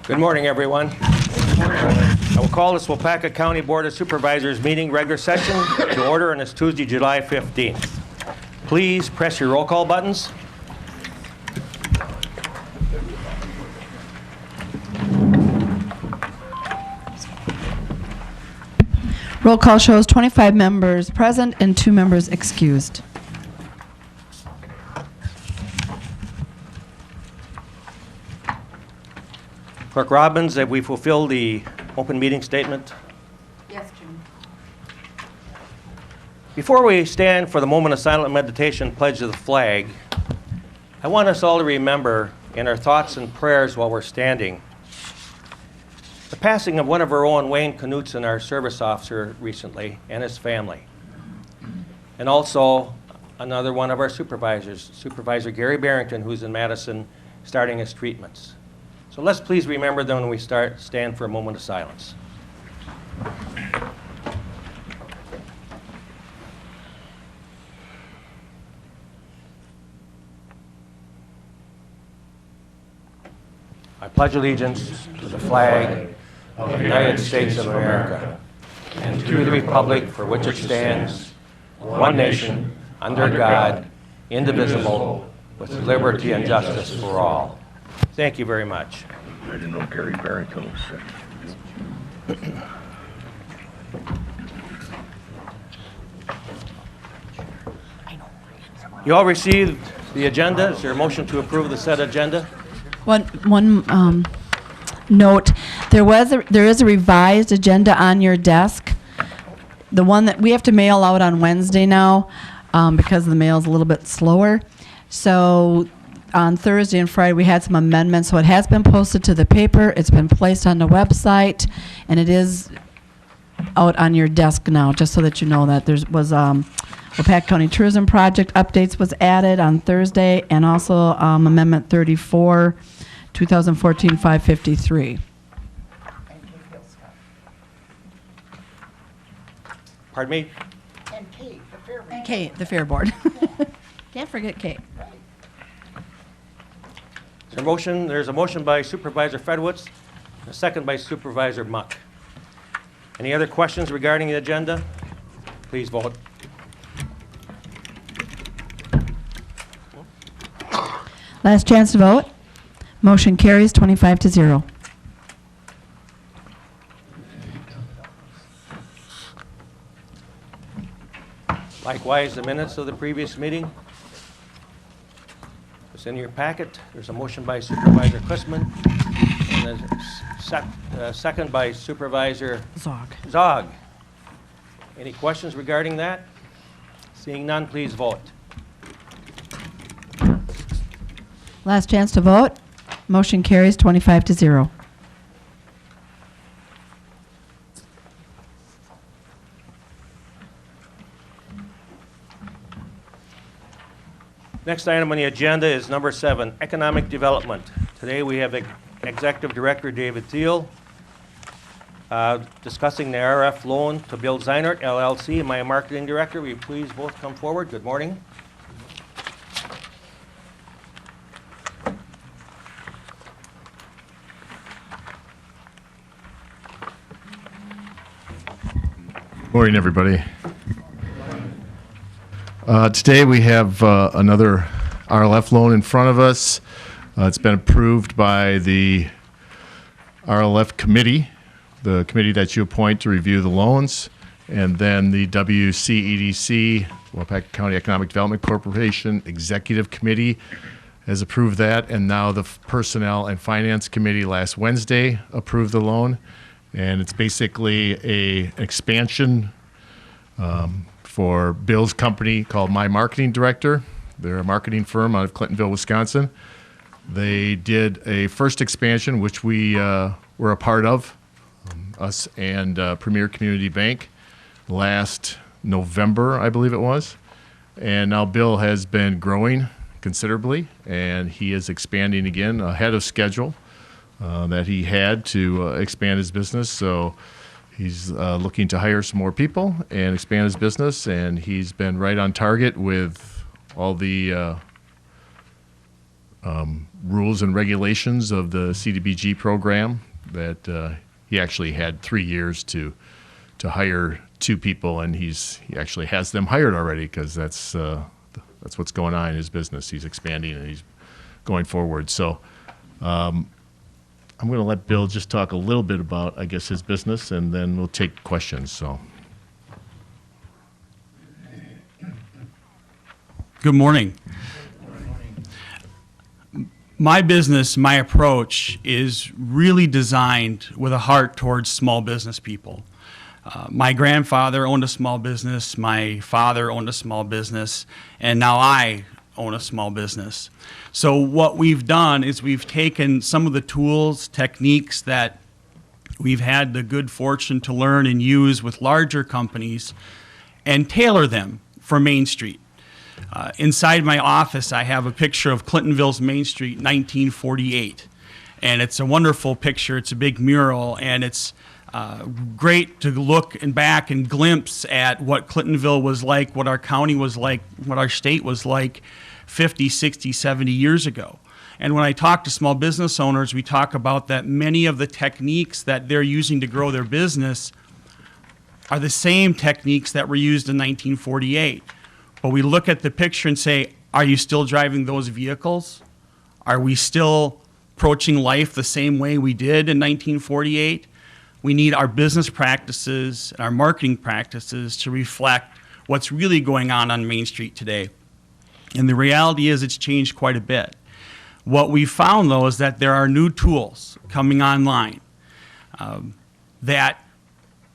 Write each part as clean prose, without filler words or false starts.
Good morning, everyone. I will call this Waupaca County Board of Supervisors meeting regular session to order on this Tuesday, July 15th. Please press your roll call buttons. Roll call shows 25 members present and 2 members excused. Clerk Robbins, have we fulfilled the open meeting statement? Yes, Jim. Before we stand for the moment of silent meditation, pledge of the flag, I want us all to remember in our thoughts and prayers while we're standing the passing of one of our own, Wayne Knutson, our service officer recently, and his family. And also another one of our supervisors, Supervisor Gary Barrington, who's in Madison starting his treatments. So let's please remember them when we stand for a moment of silence. I pledge allegiance to the flag of the United States of America and to the republic for which it stands, one nation, under God, indivisible, with liberty and justice for all. Thank you very much. I didn't know Gary Barrington was sick. You all received the agenda. Is there a motion to approve the said agenda? One note, there is a revised agenda on your desk. The one that we have to mail out on Wednesday now because the mail's a little bit slower. So on Thursday and Friday, we had some amendments, so it has been posted to the paper, it's been placed on the website, and it is out on your desk now, just so that you know that there was Waupaca County Tourism Project updates was added on Thursday, and also Amendment 34, 2014-553. Pardon me? And Kate, the fair board. Kate, the Fair Board. Can't forget Kate. There's a motion by Supervisor Fedwitz, and a second by Supervisor Muck. Any other questions regarding the agenda? Please vote. Last chance to vote. Motion carries 25-0. Likewise, the minutes of the previous meeting. It's in your packet. There's a motion by Supervisor Chrisman, and a second by Supervisor Zog. Any questions regarding that? Seeing none, please vote. Last chance to vote. Motion carries 25-0. Next item on the agenda is number 7, Economic Development. Today we have Executive Director David Thiel discussing the RF loan to Bill Zeinert, LLC, and my Marketing Director. Will you please both come forward? Good morning. Morning, everybody. Today we have another RLF loan in front of us. It's been approved by the RLF committee, the committee that you appoint to review the loans, and then the WCEDC, Waupaca County Economic Development Corporation Executive Committee has approved that, and now the Personnel and Finance Committee last Wednesday approved the loan, and it's basically an expansion for Bill's company called My Marketing Director. They're a marketing firm out of Clintonville, Wisconsin. They did a first expansion, which we were a part of, us and Premier Community Bank, last November, I believe it was. And now Bill has been growing considerably, and he is expanding again ahead of schedule that he had to expand his business. So he's looking to hire some more people and expand his business, and he's been right on target with all the rules and regulations of the CDBG program. That he actually had 3 years to hire 2 people, and he actually has them hired already, because that's what's going on in his business. He's expanding and he's going forward. So I'm going to let Bill just talk a little bit about, I guess, his business, and then we'll take questions. So. Good morning. My business, my approach is really designed with a heart towards small business people. My grandfather owned a small business, my father owned a small business, and now I own a small business. So what we've done is we've taken some of the tools, techniques that we've had the good fortune to learn and use with larger companies and tailor them for Main Street. Inside my office, I have a picture of Clintonville's Main Street, 1948. And it's a wonderful picture. It's a big mural, and it's great to look and back and glimpse at what Clintonville was like, what our county was like, what our state was like 50, 60, 70 years ago. And when I talk to small business owners, we talk about that many of the techniques that they're using to grow their business are the same techniques that were used in 1948. But we look at the picture and say, are you still driving those vehicles? Are we still approaching life the same way we did in 1948? We need our business practices and our marketing practices to reflect what's really going on Main Street today. And the reality is it's changed quite a bit. What we found, though, is that there are new tools coming online that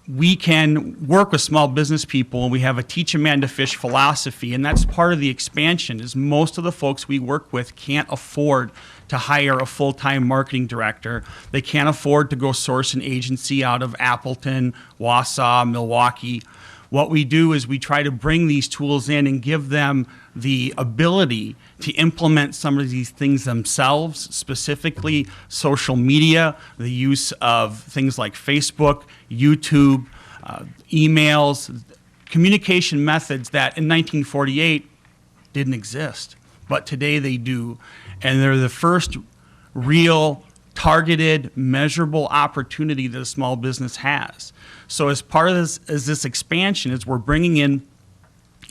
we can work with small business people, and we have a teach a man to fish philosophy, and that's part of the expansion. Is most of the folks we work with can't afford to hire a full-time marketing director. They can't afford to go source an agency out of Appleton, Wausau, Milwaukee. What we do is we try to bring these tools in and give them the ability to implement some of these things themselves, specifically social media, the use of things like Facebook, YouTube, emails, communication methods that in 1948 didn't exist, but today they do. And they're the first real targeted, measurable opportunity that a small business has. So as part of this expansion is we're bringing in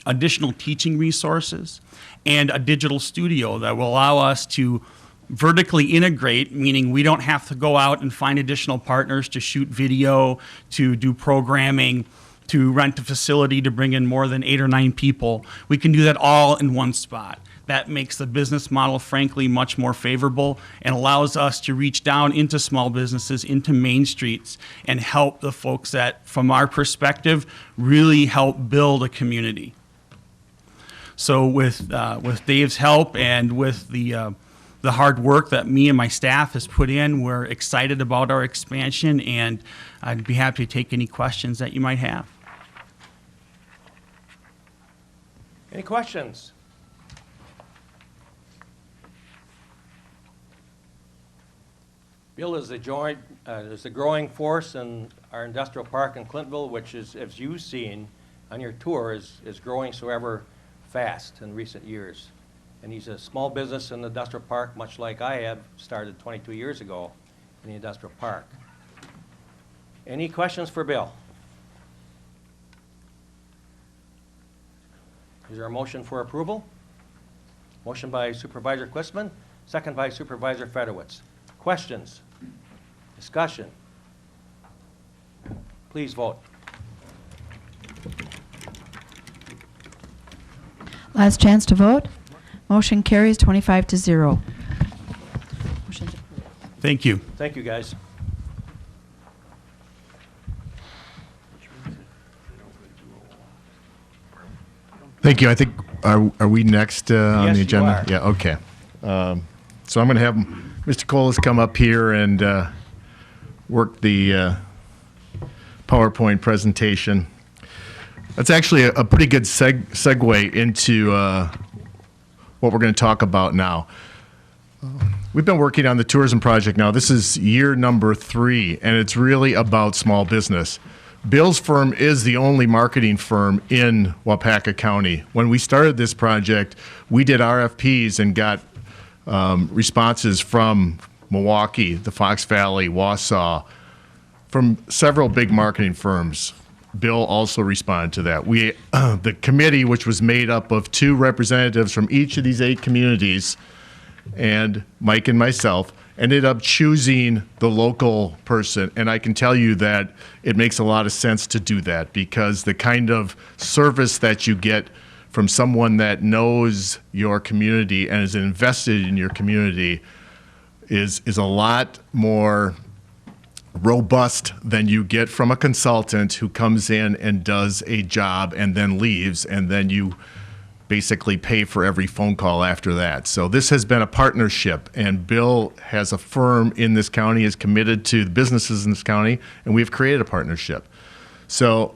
additional teaching resources and a digital studio that will allow us to vertically integrate, meaning we don't have to go out and find additional partners to shoot video, to do programming, to rent a facility to bring in more than 8 or 9 people. We can do that all in one spot. That makes the business model, frankly, much more favorable and allows us to reach down into small businesses, into Main Streets, and help the folks that, from our perspective, really help build a community. So with Dave's help and with the hard work that me and my staff has put in, we're excited about our expansion, and I'd be happy to take any questions that you might have. Any questions? Bill is the growing force in our industrial park in Clintonville, which is, as you've seen on your tour, is growing so ever fast in recent years. And he's a small business in the industrial park, much like I have started 22 years ago in the industrial park. Any questions for Bill? Is there a motion for approval? Motion by Supervisor Quistman, second by Supervisor Fedorowicz. Questions? Discussion? Please vote. Last chance to vote. Motion carries 25-0. Motion's approved. Thank you. Thank you, guys. Thank you. I think, are we next on Yes, the you agenda? are. Yeah, okay. So I'm going to have Mr. Colas come up here and work the PowerPoint presentation. That's actually a pretty good segue into what we're going to talk about now. We've been working on the tourism project now. This is year number 3, and it's really about small business. Bill's firm is the only marketing firm in Waupaca County. When we started this project, we did RFPs and got responses from Milwaukee, the Fox Valley, Wausau, from several big marketing firms. Bill also responded to that. The committee, which was made up of 2 representatives from each of these 8 communities, and Mike and myself, ended up choosing the local person. And I can tell you that it makes a lot of sense to do that, because the kind of service that you get from someone that knows your community and is invested in your community is a lot more robust than you get from a consultant who comes in and does a job and then leaves, and then you basically pay for every phone call after that. So this has been a partnership, and Bill has a firm in this county, is committed to the businesses in this county, and we've created a partnership. So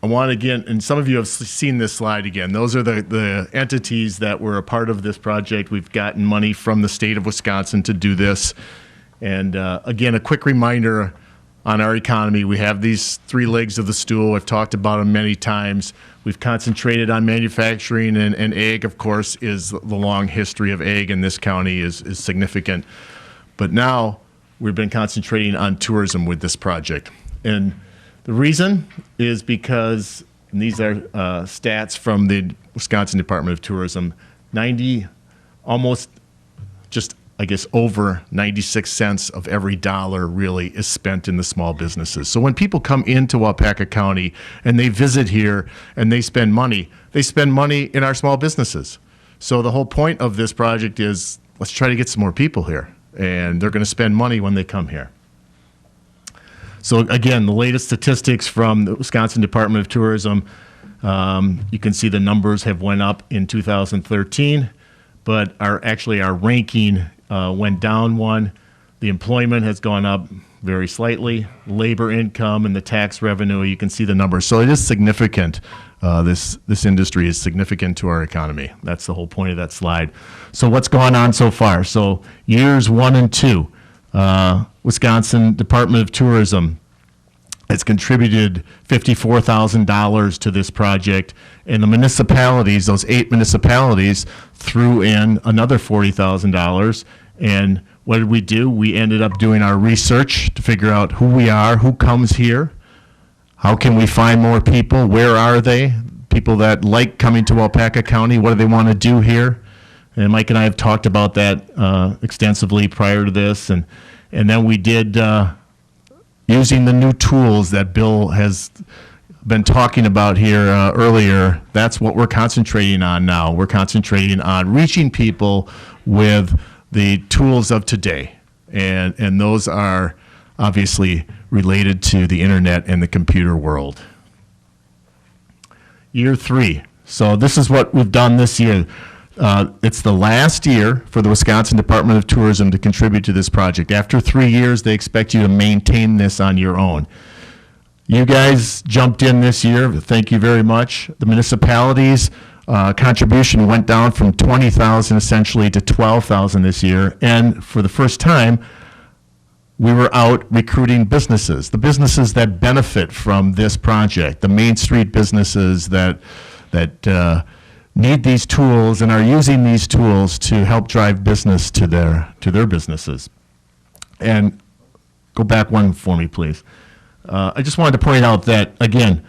I want, again, and some of you have seen this slide again, those are the entities that were a part of this project. We've gotten money from the state of Wisconsin to do this. And again, a quick reminder on our economy. We have these 3 legs of the stool. I've talked about them many times. We've concentrated on manufacturing, and ag, of course, is the long history of ag in this county is significant. But now we've been concentrating on tourism with this project. And the reason is because, and these are stats from the Wisconsin Department of Tourism, almost just I guess over 96 cents of every dollar really is spent in the small businesses. So when people come into Waupaca County and they visit here and they spend money in our small businesses. So the whole point of this project is, let's try to get some more people here, and they're going to spend money when they come here. So again, the latest statistics from the Wisconsin Department of Tourism, you can see the numbers have went up in 2013, but our ranking went down 1. The employment has gone up very slightly. Labor income and the tax revenue, you can see the numbers. So it is significant. This industry is significant to our economy. That's the whole point of that slide. So what's gone on so far? So years 1 and 2, Wisconsin Department of Tourism has contributed $54,000 to this project, and the municipalities, those 8 municipalities, threw in another $40,000. And what did we do? We ended up doing our research to figure out who we are, who comes here, how can we find more people, where are they, people that like coming to Waupaca County, what do they want to do here? And Mike and I have talked about that extensively prior to this, and then we did using the new tools that Bill has been talking about here earlier. That's what we're concentrating on now. We're concentrating on reaching people with the tools of today, and those are obviously related to the internet and the computer world. Year 3. So this is what we've done this year. It's the last year for the Wisconsin Department of Tourism to contribute to this project. After 3 years, they expect you to maintain this on your own. You guys jumped in this year. Thank you very much. The municipalities' contribution went down from $20,000 essentially to $12,000 this year. And for the first time, we were out recruiting businesses, the businesses that benefit from this project, the Main Street businesses that need these tools and are using these tools to help drive business to their businesses. And go back 1 for me, please. I just wanted to point out that, again,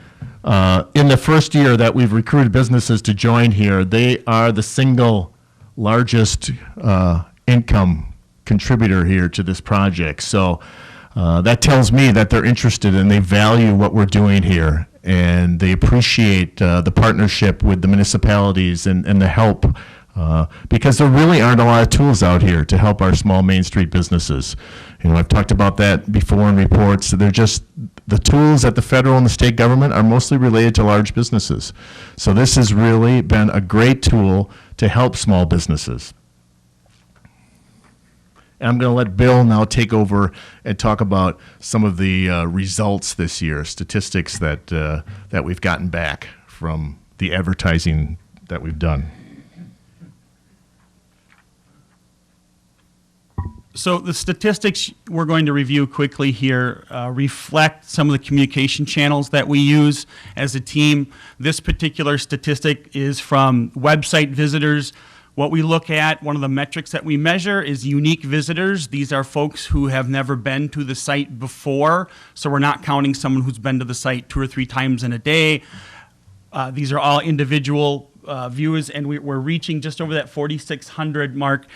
in the first year that we've recruited businesses to join here, they are the single largest income contributor here to this project. So that tells me that they're interested and they value what we're doing here, and they appreciate the partnership with the municipalities and the help, because there really aren't a lot of tools out here to help our small Main Street businesses. You know, I've talked about that before in reports. They're just, the tools at the federal and the state government are mostly related to large businesses. So this has really been a great tool to help small businesses. And I'm going to let Bill now take over and talk about some of the results this year, statistics that we've gotten back from the advertising that we've done. So the statistics we're going to review quickly here reflect some of the communication channels that we use as a team. This particular statistic is from website visitors. What we look at, one of the metrics that we measure is unique visitors. These are folks who have never been to the site before, so we're not counting someone who's been to the site 2 or 3 times in a day. These are all individual views, and we're reaching just over that 4,600 mark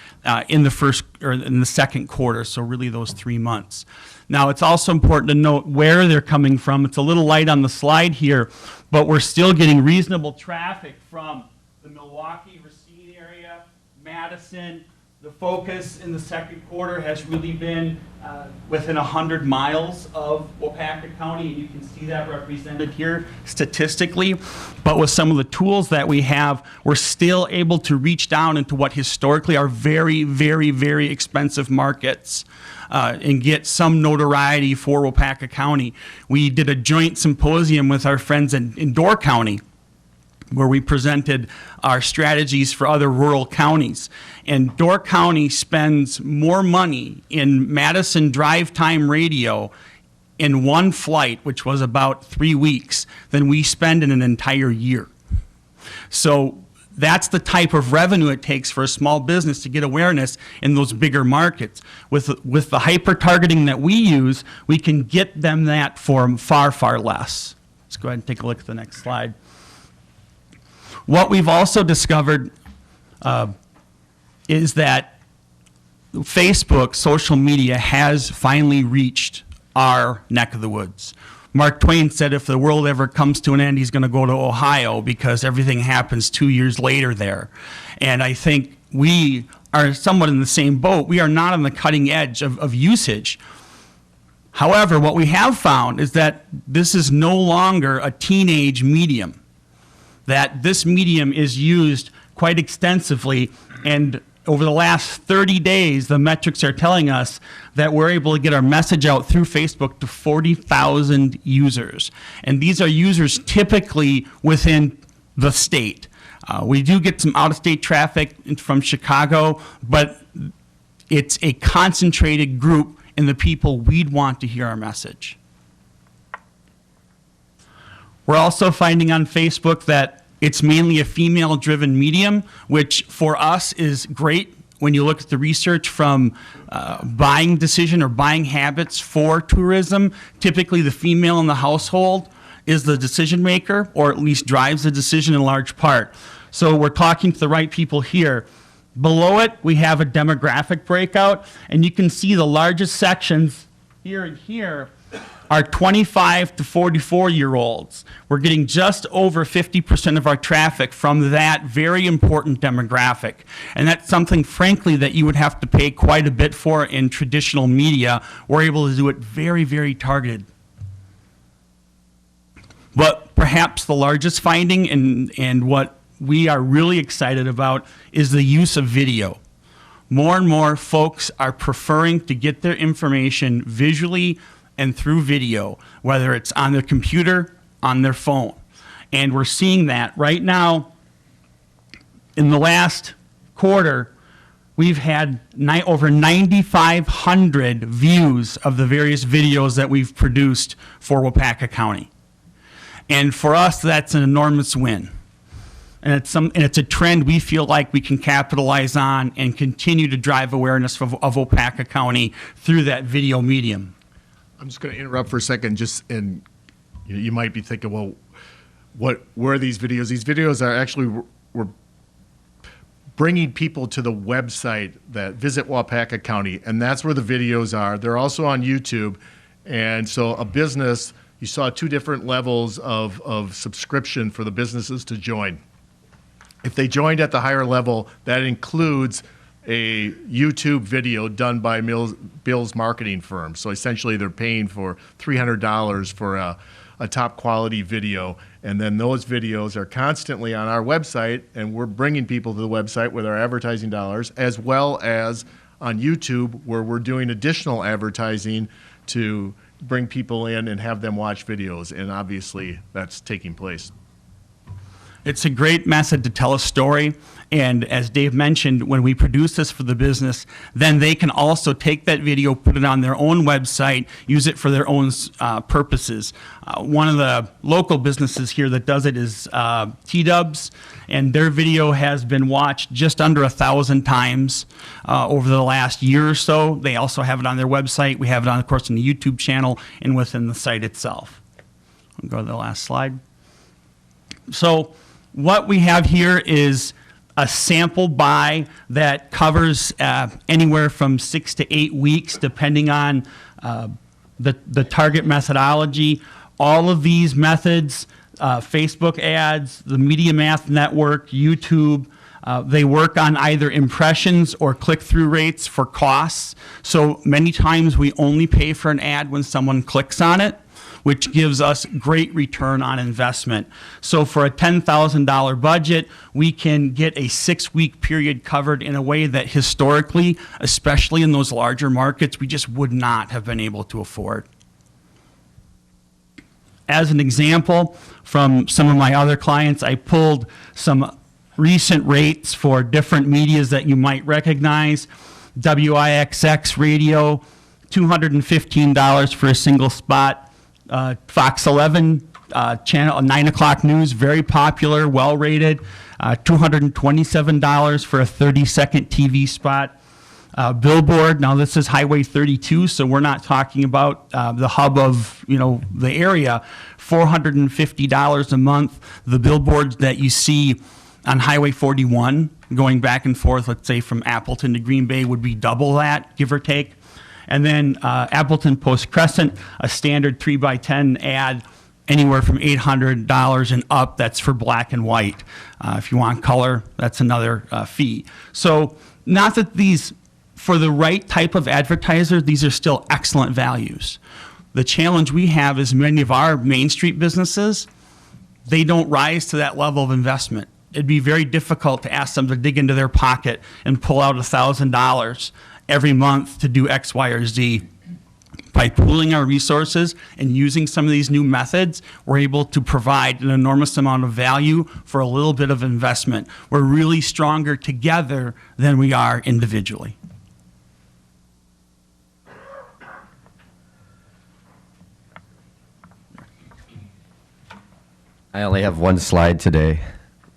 in the second quarter, so really those 3 months. Now, it's also important to note where they're coming from. It's a little light on the slide here, but we're still getting reasonable traffic from the Milwaukee, Racine area, Madison. The focus in the second quarter has really been within 100 miles of Waupaca County, and you can see that represented here statistically. But with some of the tools that we have, we're still able to reach down into what historically are very, very, very expensive markets and get some notoriety for Waupaca County. We did a joint symposium with our friends in Door County, where we presented our strategies for other rural counties. And Door County spends more money in Madison drive time radio in one flight, which was about 3 weeks, than we spend in an entire year. So that's the type of revenue it takes for a small business to get awareness in those bigger markets. With the hyper-targeting that we use, we can get them that for far, far less. Let's go ahead and take a look at the next slide. What we've also discovered is that Facebook, social media, has finally reached our neck of the woods. Mark Twain said if the world ever comes to an end, he's going to go to Ohio because everything happens 2 years later there. And I think we are somewhat in the same boat. We are not on the cutting edge of usage. However, what we have found is that this is no longer a teenage medium, that this medium is used quite extensively, and over the last 30 days, the metrics are telling us that we're able to get our message out through Facebook to 40,000 users. And these are users typically within the state. We do get some out-of-state traffic from Chicago, but it's a concentrated group in the people we'd want to hear our message. We're also finding on Facebook that it's mainly a female-driven medium, which for us is great when you look at the research from buying decision or buying habits for tourism. Typically, the female in the household is the decision maker, or at least drives the decision in large part. So we're talking to the right people here. Below it, we have a demographic breakout, and you can see the largest sections here and here are 25 to 44-year-olds. We're getting just over 50% of our traffic from that very important demographic. And that's something, frankly, that you would have to pay quite a bit for in traditional media. We're able to do it very, very targeted. But perhaps the largest finding and what we are really excited about is the use of video. More and more folks are preferring to get their information visually and through video, whether it's on their computer, on their phone. And we're seeing that right now. In the last quarter, we've had over 9,500 views of the various videos that we've produced for Waupaca County. And for us, that's an enormous win. And it's a trend we feel like we can capitalize on and continue to drive awareness of Waupaca County through that video medium. I'm just going to interrupt for a second. You might be thinking, well, where are these videos? These videos are actually we're bringing people to the website that visit Waupaca County, and that's where the videos are. They're also on YouTube, and so a business, you saw 2 different levels of subscription for the businesses to join. If they joined at the higher level, that includes a YouTube video done by Bill's marketing firm. So essentially they're paying for $300 for a top quality video. And then those videos are constantly on our website, and we're bringing people to the website with our advertising dollars, as well as on YouTube, where we're doing additional advertising to bring people in and have them watch videos. And obviously that's taking place. It's a great method to tell a story. And as Dave mentioned, when we produce this for the business, then they can also take that video, put it on their own website, use it for their own purposes. One of the local businesses here that does it is T-Dubs, and their video has been watched just under 1,000 times over the last year or so. They also have it on their website. We have it on, of course, on the YouTube channel and within the site itself. I'll go to the last slide. So what we have here is a sample buy that covers anywhere from 6 to 8 weeks, depending on the target methodology. All of these methods, Facebook ads, the Media Math Network, YouTube, they work on either impressions or click-through rates for costs. So many times we only pay for an ad when someone clicks on it, which gives us great return on investment. So for a $10,000 budget, we can get a 6-week period covered in a way that historically, especially in those larger markets, we just would not have been able to afford. As an example, from some of my other clients, I pulled some recent rates for different medias that you might recognize. WIXX radio, $215 for a single spot. Fox 11 channel, 9 o'clock news, very popular, well rated, $227 for a 30-second TV spot. Billboard, now this is Highway 32, so we're not talking about the hub of the area. $450 a month. The billboards that you see on Highway 41 going back and forth, let's say from Appleton to Green Bay, would be double that, give or take. And then Appleton Post Crescent, a standard 3x10 ad, anywhere from $800 and up. That's for black and white. If you want color, that's another fee. So not that these, for the right type of advertiser, these are still excellent values. The challenge we have is many of our Main Street businesses, they don't rise to that level of investment. It'd be very difficult to ask them to dig into their pocket and pull out $1,000 every month to do X, Y, or Z. By pooling our resources and using some of these new methods, we're able to provide an enormous amount of value for a little bit of investment. We're really stronger together than we are individually. I only have one slide today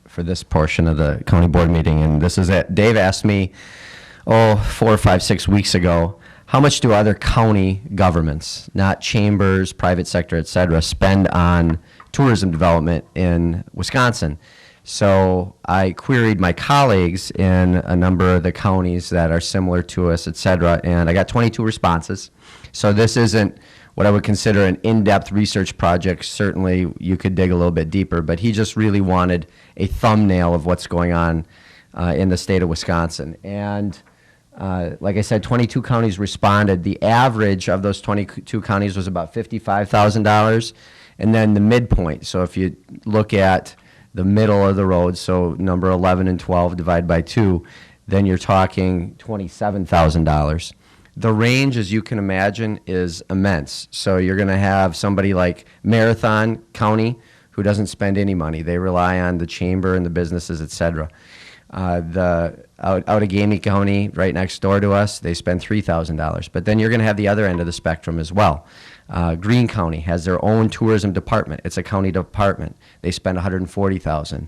for this portion of the county board meeting, and this is it. Dave asked me, 4, 5, 6 weeks ago, how much do other county governments, not chambers, private sector, et cetera, spend on tourism development in Wisconsin? So I queried my colleagues in a number of the counties that are similar to us, et cetera, and I got 22 responses. So this isn't what I would consider an in-depth research project. Certainly you could dig a little bit deeper, but he just really wanted a thumbnail of what's going on in the state of Wisconsin. And like I said, 22 counties responded. The average of those 22 counties was about $55,000. And then the midpoint, so if you look at the middle of the road, so number 11 and 12 divided by 2, then you're talking $27,000. The range, as you can imagine, is immense. So you're going to have somebody like Marathon County who doesn't spend any money. They rely on the chamber and the businesses, et cetera. Outagamie County, right next door to us, they spend $3,000. But then you're going to have the other end of the spectrum as well. Greene County has their own tourism department. It's a county department. They spend $140,000.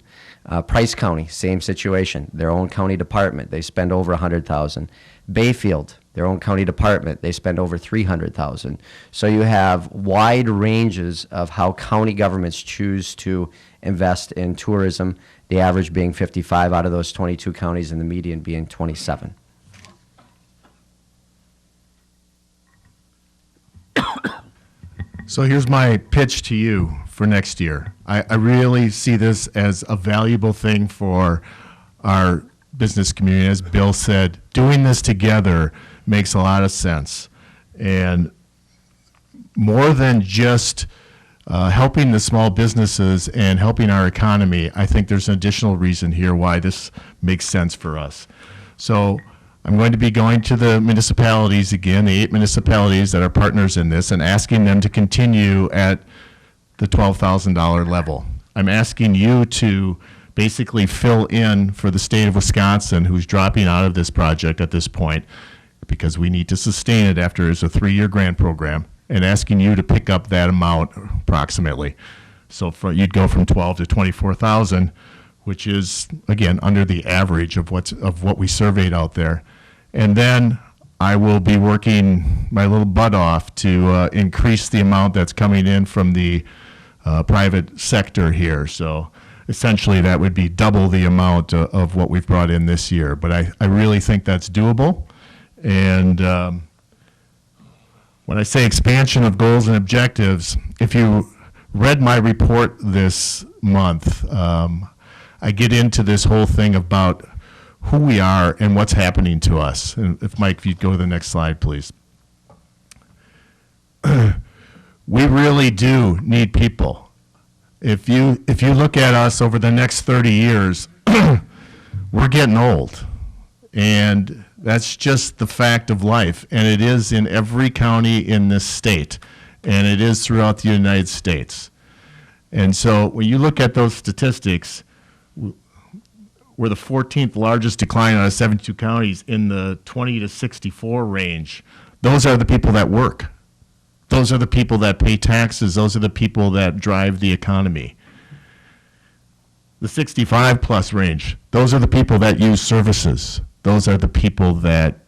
Price County, same situation. Their own county department. They spend over $100,000. Bayfield, their own county department. They spend over $300,000. So you have wide ranges of how county governments choose to invest in tourism. The average being 55 out of those 22 counties, and the median being 27. So here's my pitch to you for next year. I really see this as a valuable thing for our business community. As Bill said, doing this together makes a lot of sense. And more than just helping the small businesses and helping our economy, I think there's an additional reason here why this makes sense for us. So I'm going to be going to the municipalities again, the 8 municipalities that are partners in this, and asking them to continue at the $12,000 level. I'm asking you to basically fill in for the state of Wisconsin, who's dropping out of this project at this point, because we need to sustain it after it's a 3-year grant program, and asking you to pick up that amount approximately. So you'd go from 12 to 24,000, which is, again, under the average of what we surveyed out there. And then I will be working my little butt off to increase the amount that's coming in from the private sector here. So essentially that would be double the amount of what we've brought in this year. But I really think that's doable. And when I say expansion of goals and objectives, if you read my report this month, I get into this whole thing about who we are and what's happening to us. And if Mike, if you'd go to the next slide, please. We really do need people. If you look at us over the next 30 years, we're getting old. And that's just the fact of life. And it is in every county in this state. And it is throughout the United States. And so when you look at those statistics, we're the 14th largest decline out of 72 counties in the 20 to 64 range. Those are the people that work. Those are the people that pay taxes. Those are the people that drive the economy. The 65 plus range, those are the people that use services. Those are the people that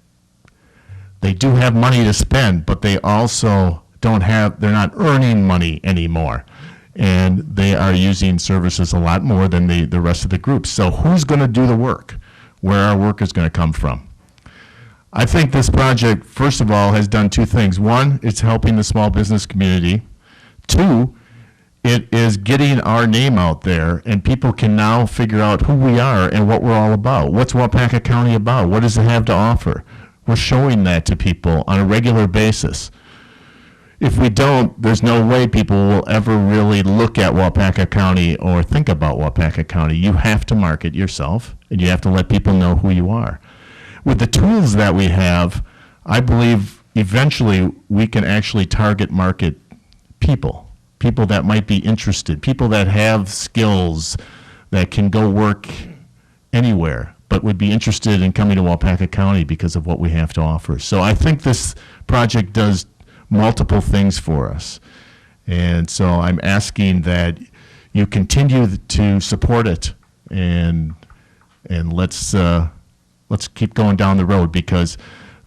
they do have money to spend, but they also they're not earning money anymore. And they are using services a lot more than the rest of the group. So who's going to do the work? Where our work is going to come from? I think this project, first of all, has done two things. One, it's helping the small business community. Two, it is getting our name out there, and people can now figure out who we are and what we're all about. What's Waupaca County about? What does it have to offer? We're showing that to people on a regular basis. If we don't, there's no way people will ever really look at Waupaca County or think about Waupaca County. You have to market yourself, and you have to let people know who you are. With the tools that we have, I believe eventually we can actually target market people that might be interested, people that have skills that can go work anywhere, but would be interested in coming to Waupaca County because of what we have to offer. So I think this project does multiple things for us. And so I'm asking that you continue to support it, and let's keep going down the road, because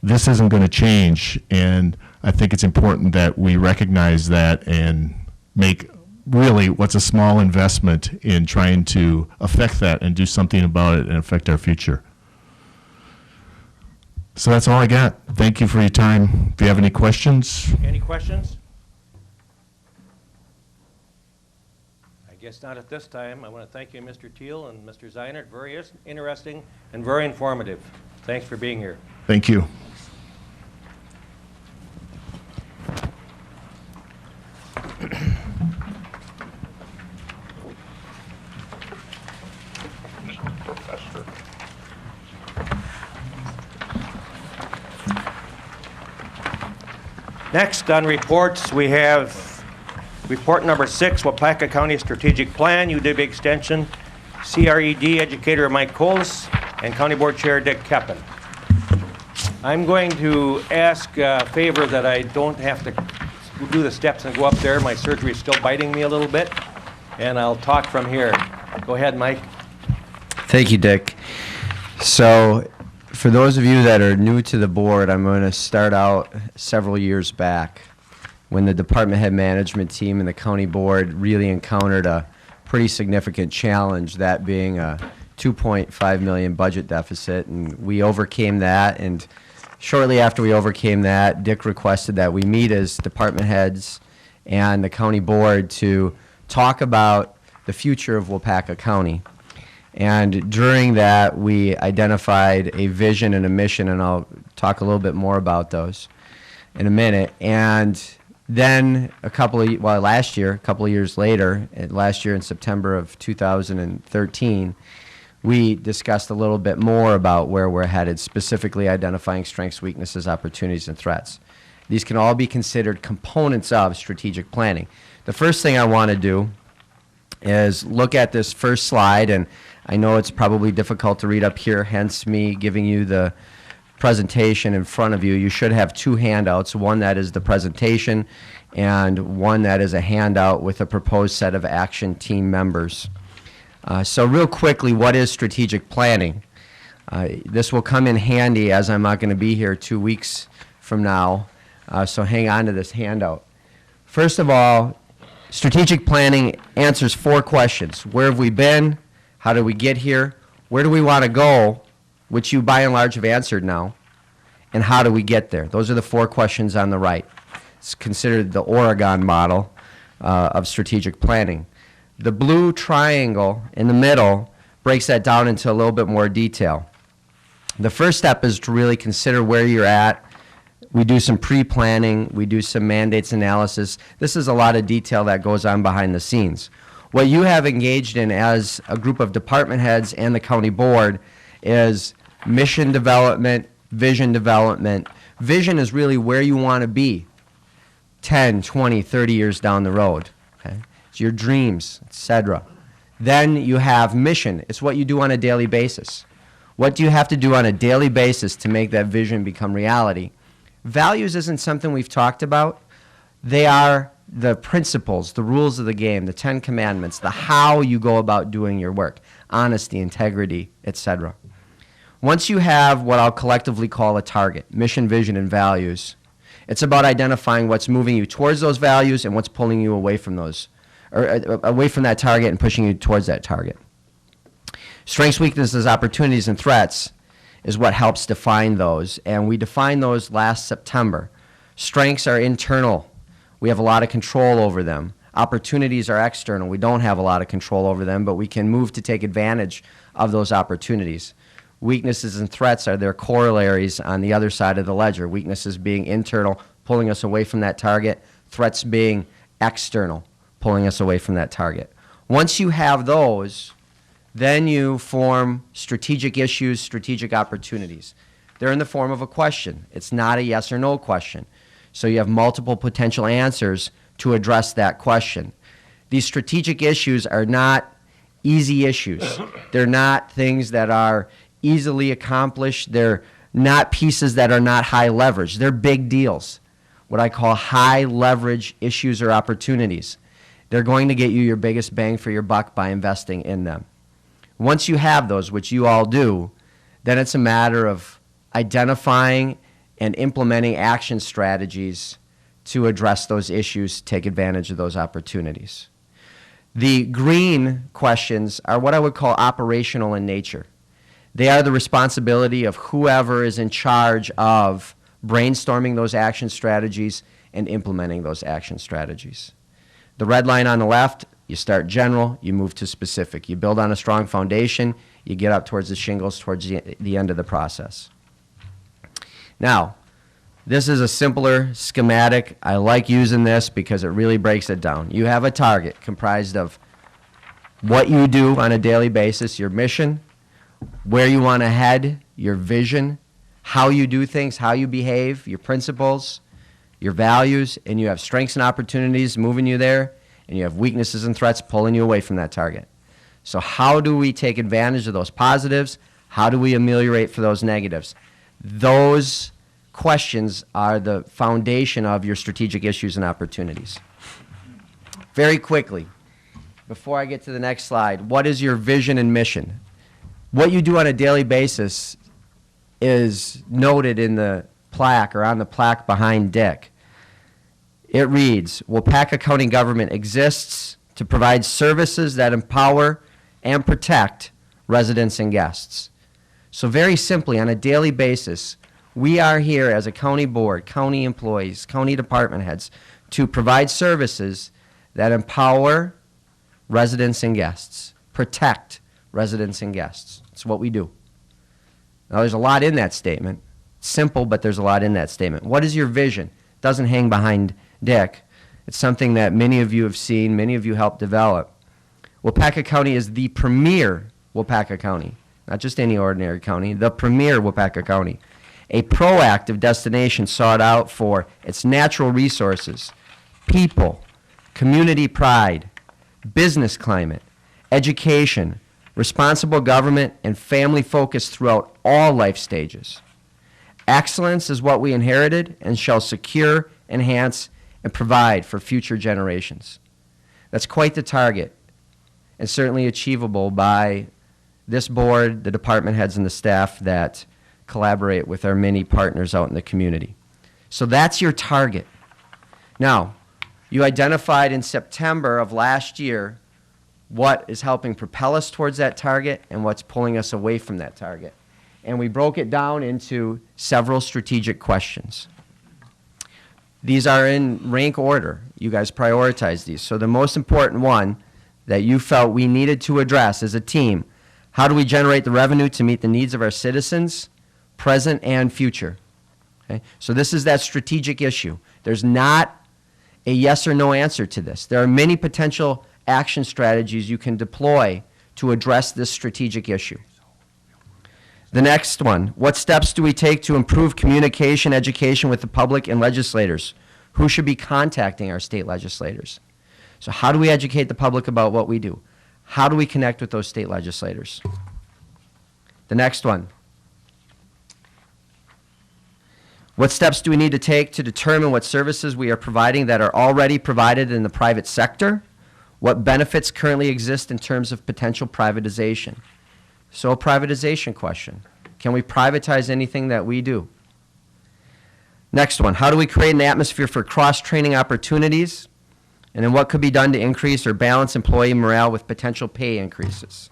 this isn't going to change. And I think it's important that we recognize that and make really what's a small investment in trying to affect that and do something about it and affect our future. So that's all I got. Thank you for your time. If you have any questions. Any questions? I guess not at this time. I want to thank you, Mr. Teal and Mr. Zeinert. Very interesting and very informative. Thanks for being here. Thank you. Next on reports, we have report number 6, Waupaca County Strategic Plan, UW Extension, CRED Educator Mike Coles, and County Board Chair Dick Keppen. I'm going to ask a favor that I don't have to do the steps and go up there. My surgery is still biting me a little bit, and I'll talk from here. Go ahead, Mike. Thank you, Dick. So, for those of you that are new to the board, I'm going to start out several years back when the department head management team and the county board really encountered a pretty significant challenge, that being a $2.5 million budget deficit, and we overcame that. And shortly after we overcame that, Dick requested that we meet as department heads and the county board to talk about the future of Waupaca County. And during that, we identified a vision and a mission, and I'll talk a little bit more about those in a minute. And then last year, a couple of years later, last year in September of 2013, we discussed a little bit more about where we're headed, specifically identifying strengths, weaknesses, opportunities, and threats. These can all be considered components of strategic planning. The first thing I want to do is look at this first slide, and I know it's probably difficult to read up here, hence me giving you the presentation in front of you. You should have two handouts, one that is the presentation and one that is a handout with a proposed set of action team members. So real quickly, what is strategic planning? This will come in handy as I'm not going to be here 2 weeks from now, so hang on to this handout. First of all, strategic planning answers 4 questions. Where have we been? How did we get here? Where do we want to go? Which you by and large have answered now. And how do we get there? Those are the 4 questions on the right. It's considered the Oregon model of strategic planning. The blue triangle in the middle breaks that down into a little bit more detail. The first step is to really consider where you're at. We do some pre-planning. We do some mandates analysis. This is a lot of detail that goes on behind the scenes. What you have engaged in as a group of department heads and the county board is mission development, vision development. Vision is really where you want to be 10, 20, 30 years down the road. Okay? It's your dreams, etc. Then you have mission. It's what you do on a daily basis. What do you have to do on a daily basis to make that vision become reality? Values isn't something we've talked about. They are the principles, the rules of the game, the 10 commandments, the how you go about doing your work, honesty, integrity, etc. Once you have what I'll collectively call a target, mission, vision, and values, it's about identifying what's moving you towards those values and what's pulling you away from those, or away from that target and pushing you towards that target. Strengths, weaknesses, opportunities, and threats is what helps define those, and we defined those last September. Strengths are internal. We have a lot of control over them. Opportunities are external. We don't have a lot of control over them, but we can move to take advantage of those opportunities. Weaknesses and threats are their corollaries on the other side of the ledger. Weaknesses being internal, pulling us away from that target. Threats being external, pulling us away from that target. Once you have those, then you form strategic issues, strategic opportunities. They're in the form of a question. It's not a yes or no question. So you have multiple potential answers to address that question. These strategic issues are not easy issues. They're not things that are easily accomplished. They're not pieces that are not high leverage. They're big deals, what I call high leverage issues or opportunities. They're going to get you your biggest bang for your buck by investing in them. Once you have those, which you all do, then it's a matter of identifying and implementing action strategies to address those issues, take advantage of those opportunities. The green questions are what I would call operational in nature. They are the responsibility of whoever is in charge of brainstorming those action strategies and implementing those action strategies. The red line on the left, you start general, you move to specific. You build on a strong foundation, you get up towards the shingles towards the end of the process. Now, this is a simpler schematic. I like using this because it really breaks it down. You have a target comprised of what you do on a daily basis, your mission, where you want to head, your vision, how you do things, how you behave, your principles, your values, and you have strengths and opportunities moving you there, and you have weaknesses and threats pulling you away from that target. So how do we take advantage of those positives? How do we ameliorate for those negatives? Those questions are the foundation of your strategic issues and opportunities. Very quickly, before I get to the next slide, what is your vision and mission? What you do on a daily basis is noted in the plaque or on the plaque behind Dick. It reads, Waupaca County government exists to provide services that empower and protect residents and guests. So very simply, on a daily basis, we are here as a county board, county employees, county department heads, to provide services that empower residents and guests, protect residents and guests. It's what we do. Now, there's a lot in that statement. Simple, but there's a lot in that statement. What is your vision? It doesn't hang behind Dick. It's something that many of you have seen, many of you helped develop. Waupaca County is the premier Waupaca County, not just any ordinary county, the premier Waupaca County. A proactive destination sought out for its natural resources, people, community pride, business climate, education, responsible government, and family focus throughout all life stages. Excellence is what we inherited and shall secure, enhance, and provide for future generations. That's quite the target, and certainly achievable by this board, the department heads, and the staff that collaborate with our many partners out in the community. So that's your target. Now, you identified in September of last year what is helping propel us towards that target and what's pulling us away from that target. And we broke it down into several strategic questions. These are in rank order. You guys prioritize these. So the most important one that you felt we needed to address as a team, how do we generate the revenue to meet the needs of our citizens, present and future? Okay? So this is that strategic issue. There's not a yes or no answer to this. There are many potential action strategies you can deploy to address this strategic issue. The next one, what steps do we take to improve communication, education with the public and legislators? Who should be contacting our state legislators? So how do we educate the public about what we do? How do we connect with those state legislators? The next one, what steps do we need to take to determine what services we are providing that are already provided in the private sector? What benefits currently exist in terms of potential privatization? So a privatization question. Can we privatize anything that we do? Next one, how do we create an atmosphere for cross-training opportunities? And then what could be done to increase or balance employee morale with potential pay increases?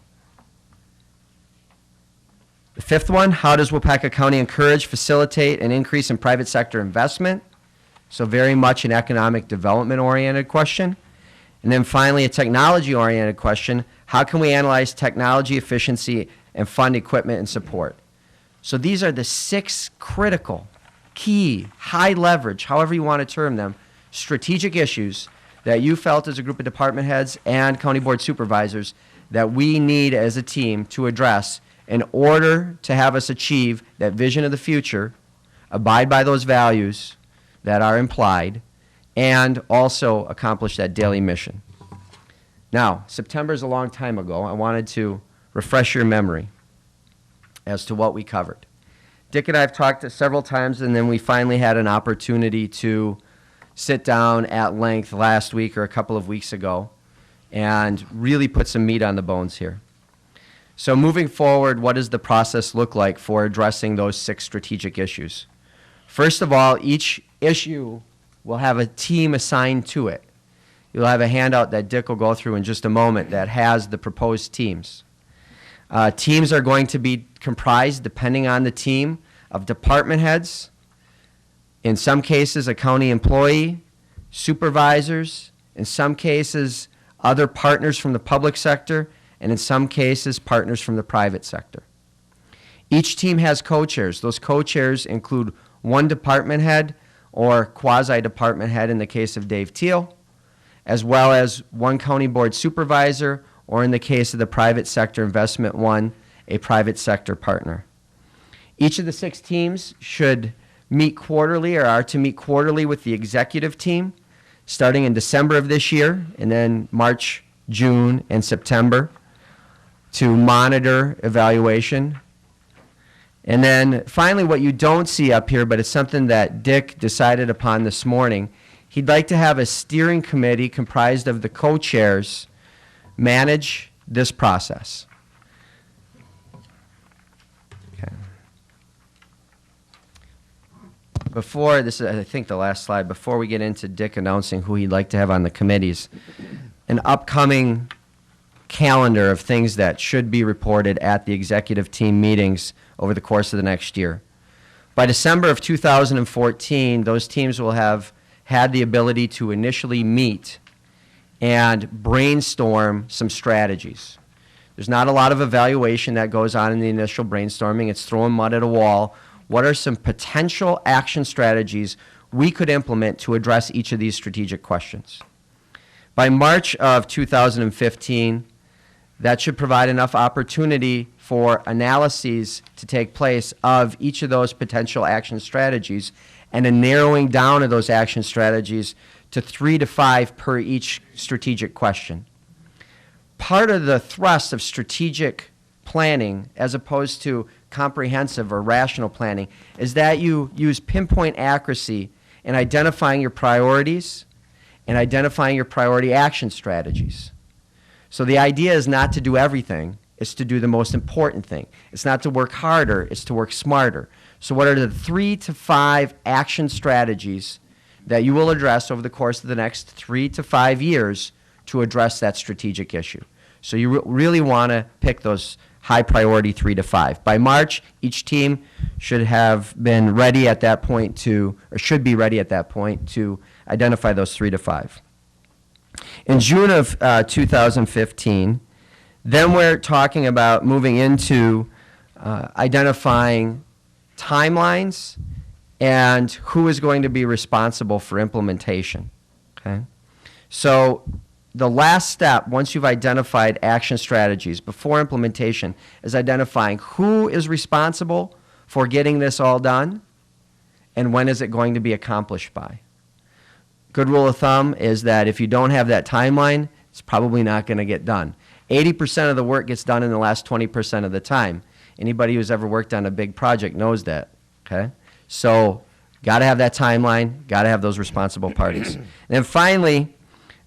The fifth one, how does Waupaca County encourage, facilitate, and increase in private sector investment? So very much an economic development-oriented question. And then finally, a technology-oriented question, how can we analyze technology efficiency and fund equipment and support? So these are the 6 critical, key, high leverage, however you want to term them, strategic issues that you felt as a group of department heads and county board supervisors that we need as a team to address in order to have us achieve that vision of the future, abide by those values that are implied, and also accomplish that daily mission. Now, September is a long time ago. I wanted to refresh your memory as to what we covered. Dick and I have talked several times, and then we finally had an opportunity to sit down at length last week or a couple of weeks ago and really put some meat on the bones here. So moving forward, what does the process look like for addressing those 6 strategic issues? First of all, each issue will have a team assigned to it. You'll have a handout that Dick will go through in just a moment that has the proposed teams. Teams are going to be comprised, depending on the team, of department heads, in some cases a county employee, supervisors, in some cases other partners from the public sector, and in some cases partners from the private sector. Each team has co-chairs. Those co-chairs include one department head or quasi-department head in the case of Dave Teal, as well as one county board supervisor, or in the case of the private sector investment one, a private sector partner. Each of the 6 teams should meet quarterly or are to meet quarterly with the executive team, starting in December of this year, and then March, June, and September to monitor evaluation. And then finally, what you don't see up here, but it's something that Dick decided upon this morning, he'd like to have a steering committee comprised of the co-chairs manage this process. Okay. Before, this is, I think, the last slide, before we get into Dick announcing who he'd like to have on the committees, an upcoming calendar of things that should be reported at the executive team meetings over the course of the next year. By December of 2014, those teams will have had the ability to initially meet and brainstorm some strategies. There's not a lot of evaluation that goes on in the initial brainstorming. It's throwing mud at a wall. What are some potential action strategies we could implement to address each of these strategic questions? By March of 2015, that should provide enough opportunity for analyses to take place of each of those potential action strategies and a narrowing down of those action strategies to 3 to 5 per each strategic question. part of the thrust of strategic planning, as opposed to comprehensive or rational planning, is that you use pinpoint accuracy in identifying your priorities and identifying your priority action strategies. So the idea is not to do everything, it's to do the most important thing. It's not to work harder, it's to work smarter. So what are the 3 to 5 action strategies that you will address over the course of the next 3 to 5 years to address that strategic issue? So you really want to pick those high priority 3 to 5. By March, each team should have been ready at that point to, or should be ready at that point to identify those 3 to 5. In June of 2015, then we're talking about moving into identifying timelines and who is going to be responsible for implementation. Okay? So the last step, once you've identified action strategies before implementation, is identifying who is responsible for getting this all done and when is it going to be accomplished by. Good rule of thumb is that if you don't have that timeline, it's probably not going to get done. 80% of the work gets done in the last 20% of the time. Anybody who's ever worked on a big project knows that. Okay? So got to have that timeline, got to have those responsible parties. And then finally,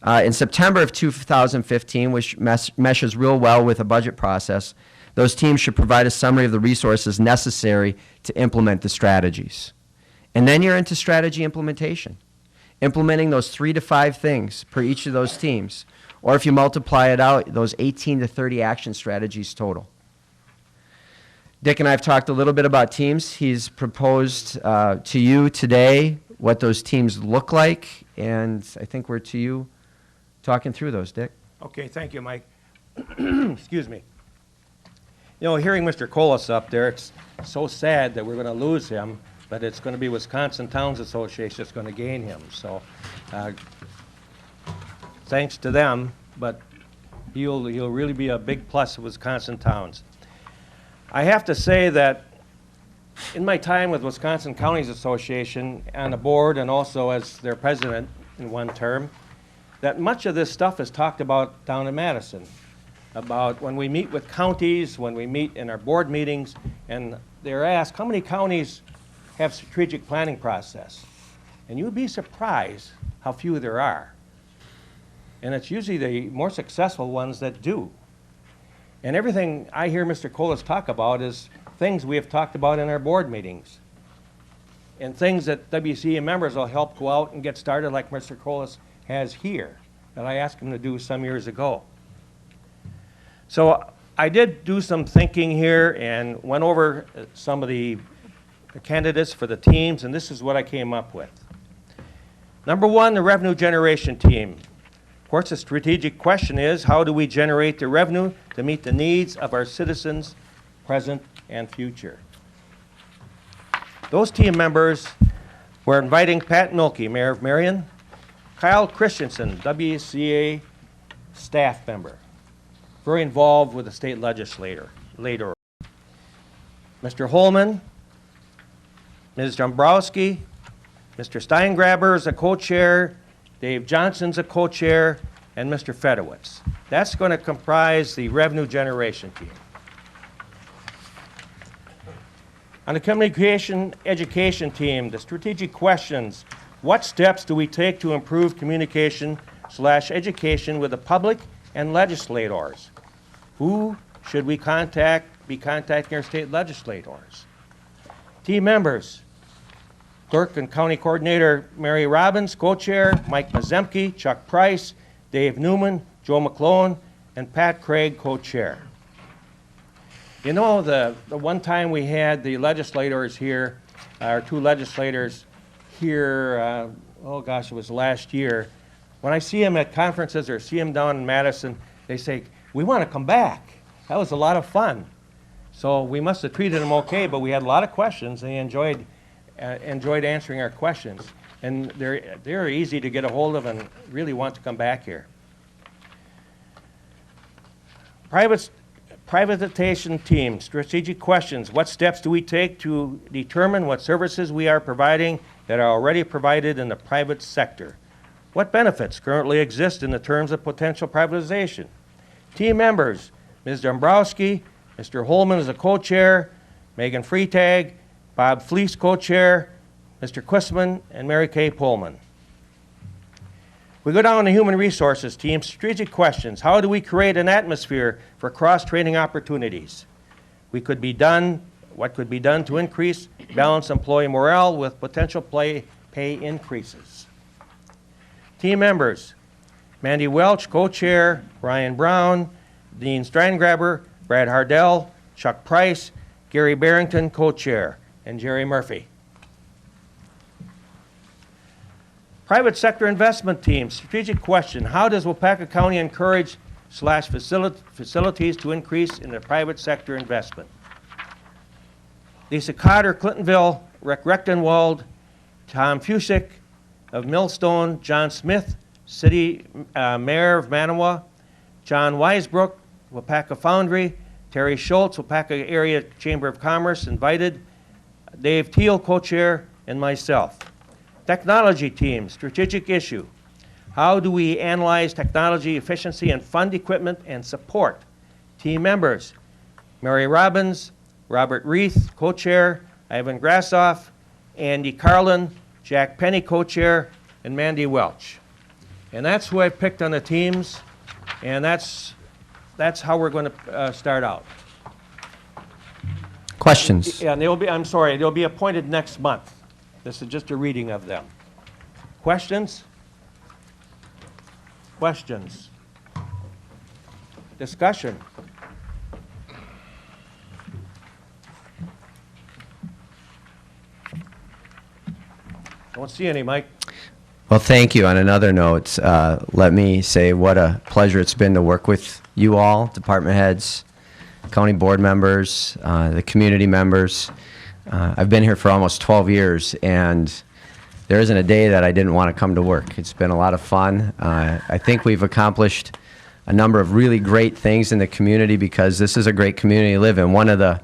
in September of 2015, which meshes real well with a budget process, those teams should provide a summary of the resources necessary to implement the strategies. And then you're into strategy implementation, implementing those 3 to 5 things per each of those teams. Or if you multiply it out, those 18 to 30 action strategies total. Dick and I have talked a little bit about teams. He's proposed to you today what those teams look like, and I think we're to you talking through those, Dick. Okay, thank you, Mike. Excuse me. You know, hearing Mr. Colas up there, it's so sad that we're going to lose him, but it's going to be Wisconsin Towns Association that's going to gain him. So thanks to them, but he'll really be a big plus of Wisconsin Towns. I have to say that in my time with Wisconsin Counties Association on the board and also as their president in one term, that much of this stuff is talked about down in Madison, about when we meet with counties, when we meet in our board meetings, and they're asked, how many counties have strategic planning process? And you'd be surprised how few there are. And it's usually the more successful ones that do. And everything I hear Mr. Colas talk about is things we have talked about in our board meetings. And things that WCA members will help go out and get started like Mr. Colas has here, that I asked him to do some years ago. So I did do some thinking here and went over some of the candidates for the teams, and this is what I came up with. Number 1, the revenue generation team. Of course, the strategic question is, how do we generate the revenue to meet the needs of our citizens, present and future? Those team members were inviting Pat Nolke, Mayor of Marion, Kyle Christensen, WCA staff member, very involved with the state legislator, Mr. Holman, Ms. Dombrowski, Mr. Steingraber is a co-chair, Dave Johnson's a co-chair, and Mr. Fedowitz. That's going to comprise the revenue generation team. On the communication education team, the strategic questions, what steps do we take to improve communication/education with the public and legislators? Who should we be contacting our state legislators? Team members, Clerk and County Coordinator Mary Robbins, co-chair, Mike Mazemke, Chuck Price, Dave Newman, Joe McClone, and Pat Craig, co-chair. You know, the one time we had the legislators here, our 2 legislators here, oh gosh, it was last year. When I see them at conferences or see them down in Madison, they say, we want to come back. That was a lot of fun. So we must have treated them okay, but we had a lot of questions, and they enjoyed answering our questions. And they're easy to get a hold of and really want to come back here. Privatization team, strategic questions. What steps do we take to determine what services we are providing that are already provided in the private sector? What benefits currently exist in the terms of potential privatization? Team members, Ms. Dombrowski, Mr. Holman is a co-chair, Megan Freitag, Bob Fleece co-chair, Mr. Quisman, and Mary Kay Pullman. We go down to human resources team, strategic questions. How do we create an atmosphere for cross-training opportunities? What could be done to increase balance employee morale with potential pay increases? Team members, Mandy Welch, co-chair, Ryan Brown, Dean Steingraber, Brad Hardell, Chuck Price, Gary Barrington, co-chair, and Jerry Murphy. Private sector investment team, strategic question. How does Waupaca County encourage / facilities to increase in the private sector investment? Lisa Cotter, Clintonville, Rick Rechtenwald, Tom Fusick of Millstone, John Smith, City Mayor of Manawa, John Weisbrook, Waupaca Foundry, Terry Schultz, Waupaca Area Chamber of Commerce, invited, Dave Teal, co-chair, and myself. Technology team, strategic issue. How do we analyze technology efficiency and fund equipment and support? Team members, Mary Robbins, Robert Reith, co-chair, Ivan Grassoff, Andy Carlin, Jack Penny, co-chair, and Mandy Welch. And that's who I picked on the teams, and that's how we're going to start out. Questions? Yeah, and they'll be appointed next month. This is just a reading of them. Questions? Questions? Discussion? Don't see any, Mike. Well, thank you. On another note, let me say what a pleasure it's been to work with you all, department heads, county board members, the community members. I've been here for almost 12 years, and there isn't a day that I didn't want to come to work. It's been a lot of fun. I think we've accomplished a number of really great things in the community because this is a great community to live in. One of the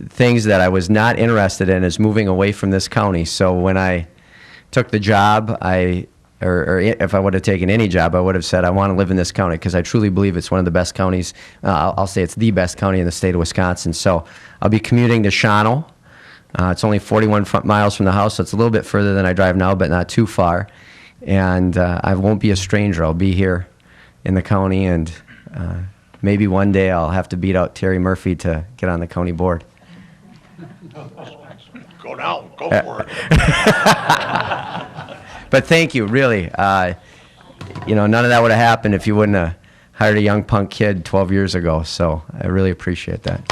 things that I was not interested in is moving away from this county. So when I took the job, or if I would have taken any job, I would have said I want to live in this county because I truly believe it's one of the best counties. I'll say it's the best county in the state of Wisconsin. So I'll be commuting to Shawano. It's only 41 miles from the house, so it's a little bit further than I drive now, but not too far. And I won't be a stranger. I'll be here in the county, and maybe one day I'll have to beat out Terry Murphy to get on the county board. Go now. Go for it. But thank you, really. None of that would have happened if you wouldn't have hired a young punk kid 12 years ago. So I really appreciate that.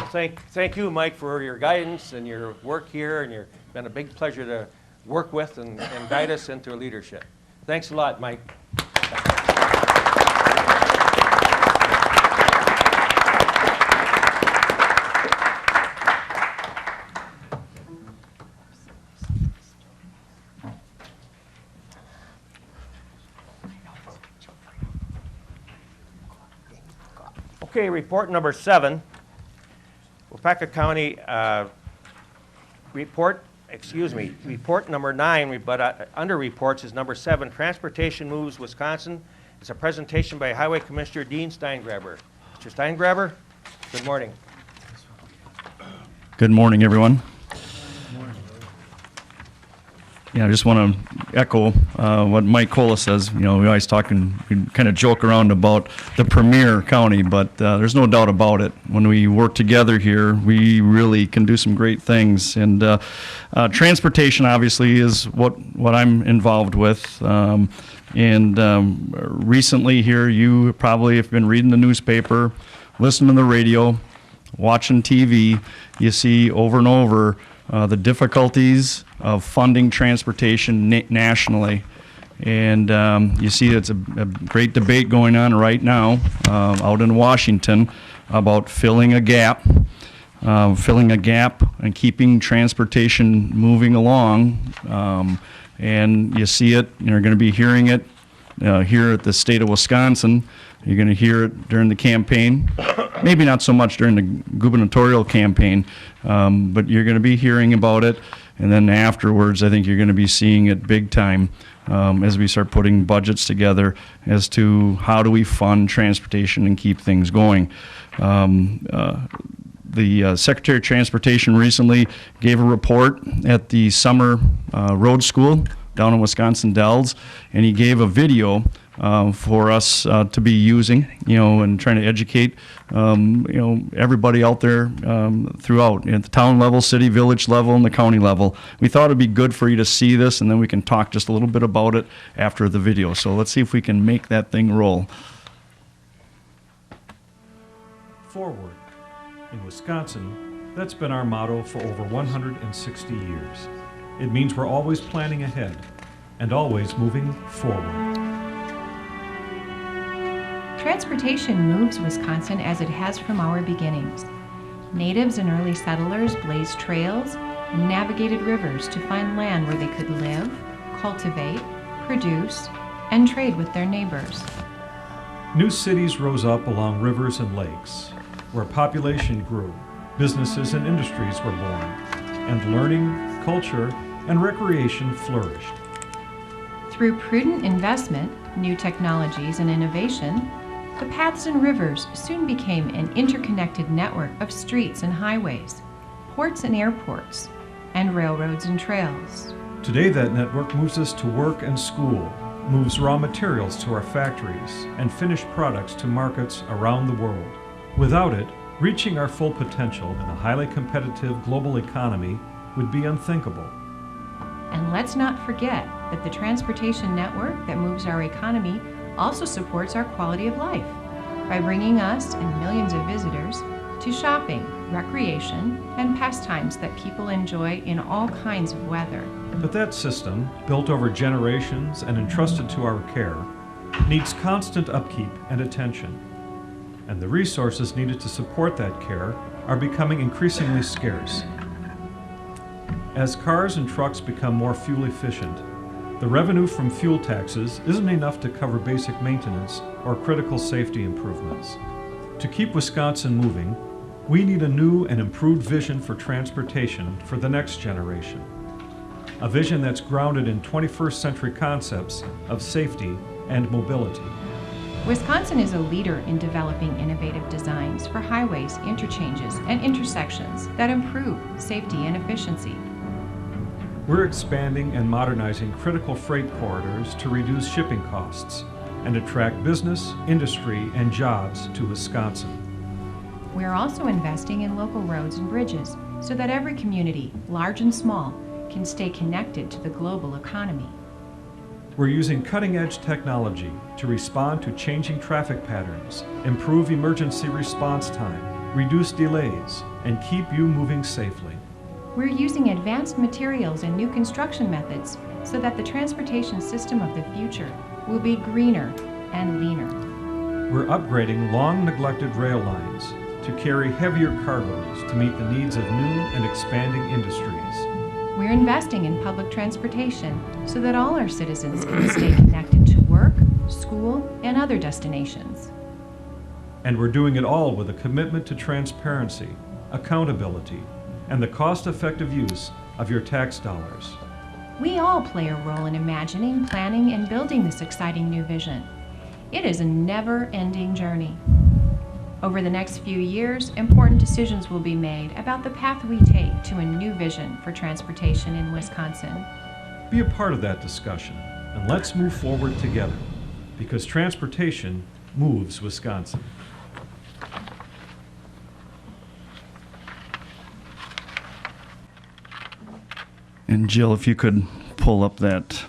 Thank you, Mike, for your guidance and your work here, and you've been a big pleasure to work with and guide us into leadership. Thanks a lot, Mike. Okay, report number 7, Waupaca County report number 9, but under reports is number 7, Transportation Moves Wisconsin. It's a presentation by Highway Commissioner Dean Steingraber. Mr. Steingraber, good morning. Good morning, everyone. Yeah, I just want to echo what Mike Cola says. We always talk and we kind of joke around about the premier county, but there's no doubt about it. When we work together here, we really can do some great things. And transportation, obviously, is what I'm involved with. Recently here, you probably have been reading the newspaper, listening to the radio, watching TV. You see over and over the difficulties of funding transportation nationally. And you see it's a great debate going on right now out in Washington about filling a gap and keeping transportation moving along. And you see it, you're going to be hearing it here at the state of Wisconsin. You're going to hear it during the campaign, maybe not so much during the gubernatorial campaign, but you're going to be hearing about it. And then afterwards, I think you're going to be seeing it big time as we start putting budgets together as to how do we fund transportation and keep things going. The Secretary of Transportation recently gave a report at the summer road school down in Wisconsin Dells, and he gave a video for us to be using, and trying to educate, everybody out there throughout, at the town level, city, village level, and the county level. We thought it'd be good for you to see this, and then we can talk just a little bit about it after the video. So let's see if we can make that thing roll. Forward. In Wisconsin, that's been our motto for over 160 years. It means we're always planning ahead and always moving forward. Transportation moves Wisconsin as it has from our beginnings. Natives and early settlers blazed trails and navigated rivers to find land where they could live, cultivate, produce, and trade with their neighbors. New cities rose up along rivers and lakes, where population grew, businesses and industries were born, and learning, culture, and recreation flourished. Through prudent investment, new technologies, and innovation, the paths and rivers soon became an interconnected network of streets and highways, ports and airports, and railroads and trails. Today, that network moves us to work and school, moves raw materials to our factories, and finished products to markets around the world. Without it, reaching our full potential in a highly competitive global economy would be unthinkable. And let's not forget that the transportation network that moves our economy also supports our quality of life by bringing us and millions of visitors to shopping, recreation, and pastimes that people enjoy in all kinds of weather. But that system, built over generations and entrusted to our care, needs constant upkeep and attention. And the resources needed to support that care are becoming increasingly scarce. As cars and trucks become more fuel efficient, the revenue from fuel taxes isn't enough to cover basic maintenance or critical safety improvements. To keep Wisconsin moving, we need a new and improved vision for transportation for the next generation. A vision that's grounded in 21st century concepts of safety and mobility. Wisconsin is a leader in developing innovative designs for highways, interchanges, and intersections that improve safety and efficiency. We're expanding and modernizing critical freight corridors to reduce shipping costs and attract business, industry, and jobs to Wisconsin. We're also investing in local roads and bridges so that every community, large and small, can stay connected to the global economy. We're using cutting-edge technology to respond to changing traffic patterns, improve emergency response time, reduce delays, and keep you moving safely. We're using advanced materials and new construction methods so that the transportation system of the future will be greener and leaner. We're upgrading long-neglected rail lines to carry heavier cargoes to meet the needs of new and expanding industries. We're investing in public transportation so that all our citizens can stay connected to work, school, and other destinations. And we're doing it all with a commitment to transparency, accountability, and the cost-effective use of your tax dollars. We all play a role in imagining, planning, and building this exciting new vision. It is a never-ending journey. Over the next few years, important decisions will be made about the path we take to a new vision for transportation in Wisconsin. Be a part of that discussion, and let's move forward together, because transportation moves Wisconsin. And Jill, if you could pull up that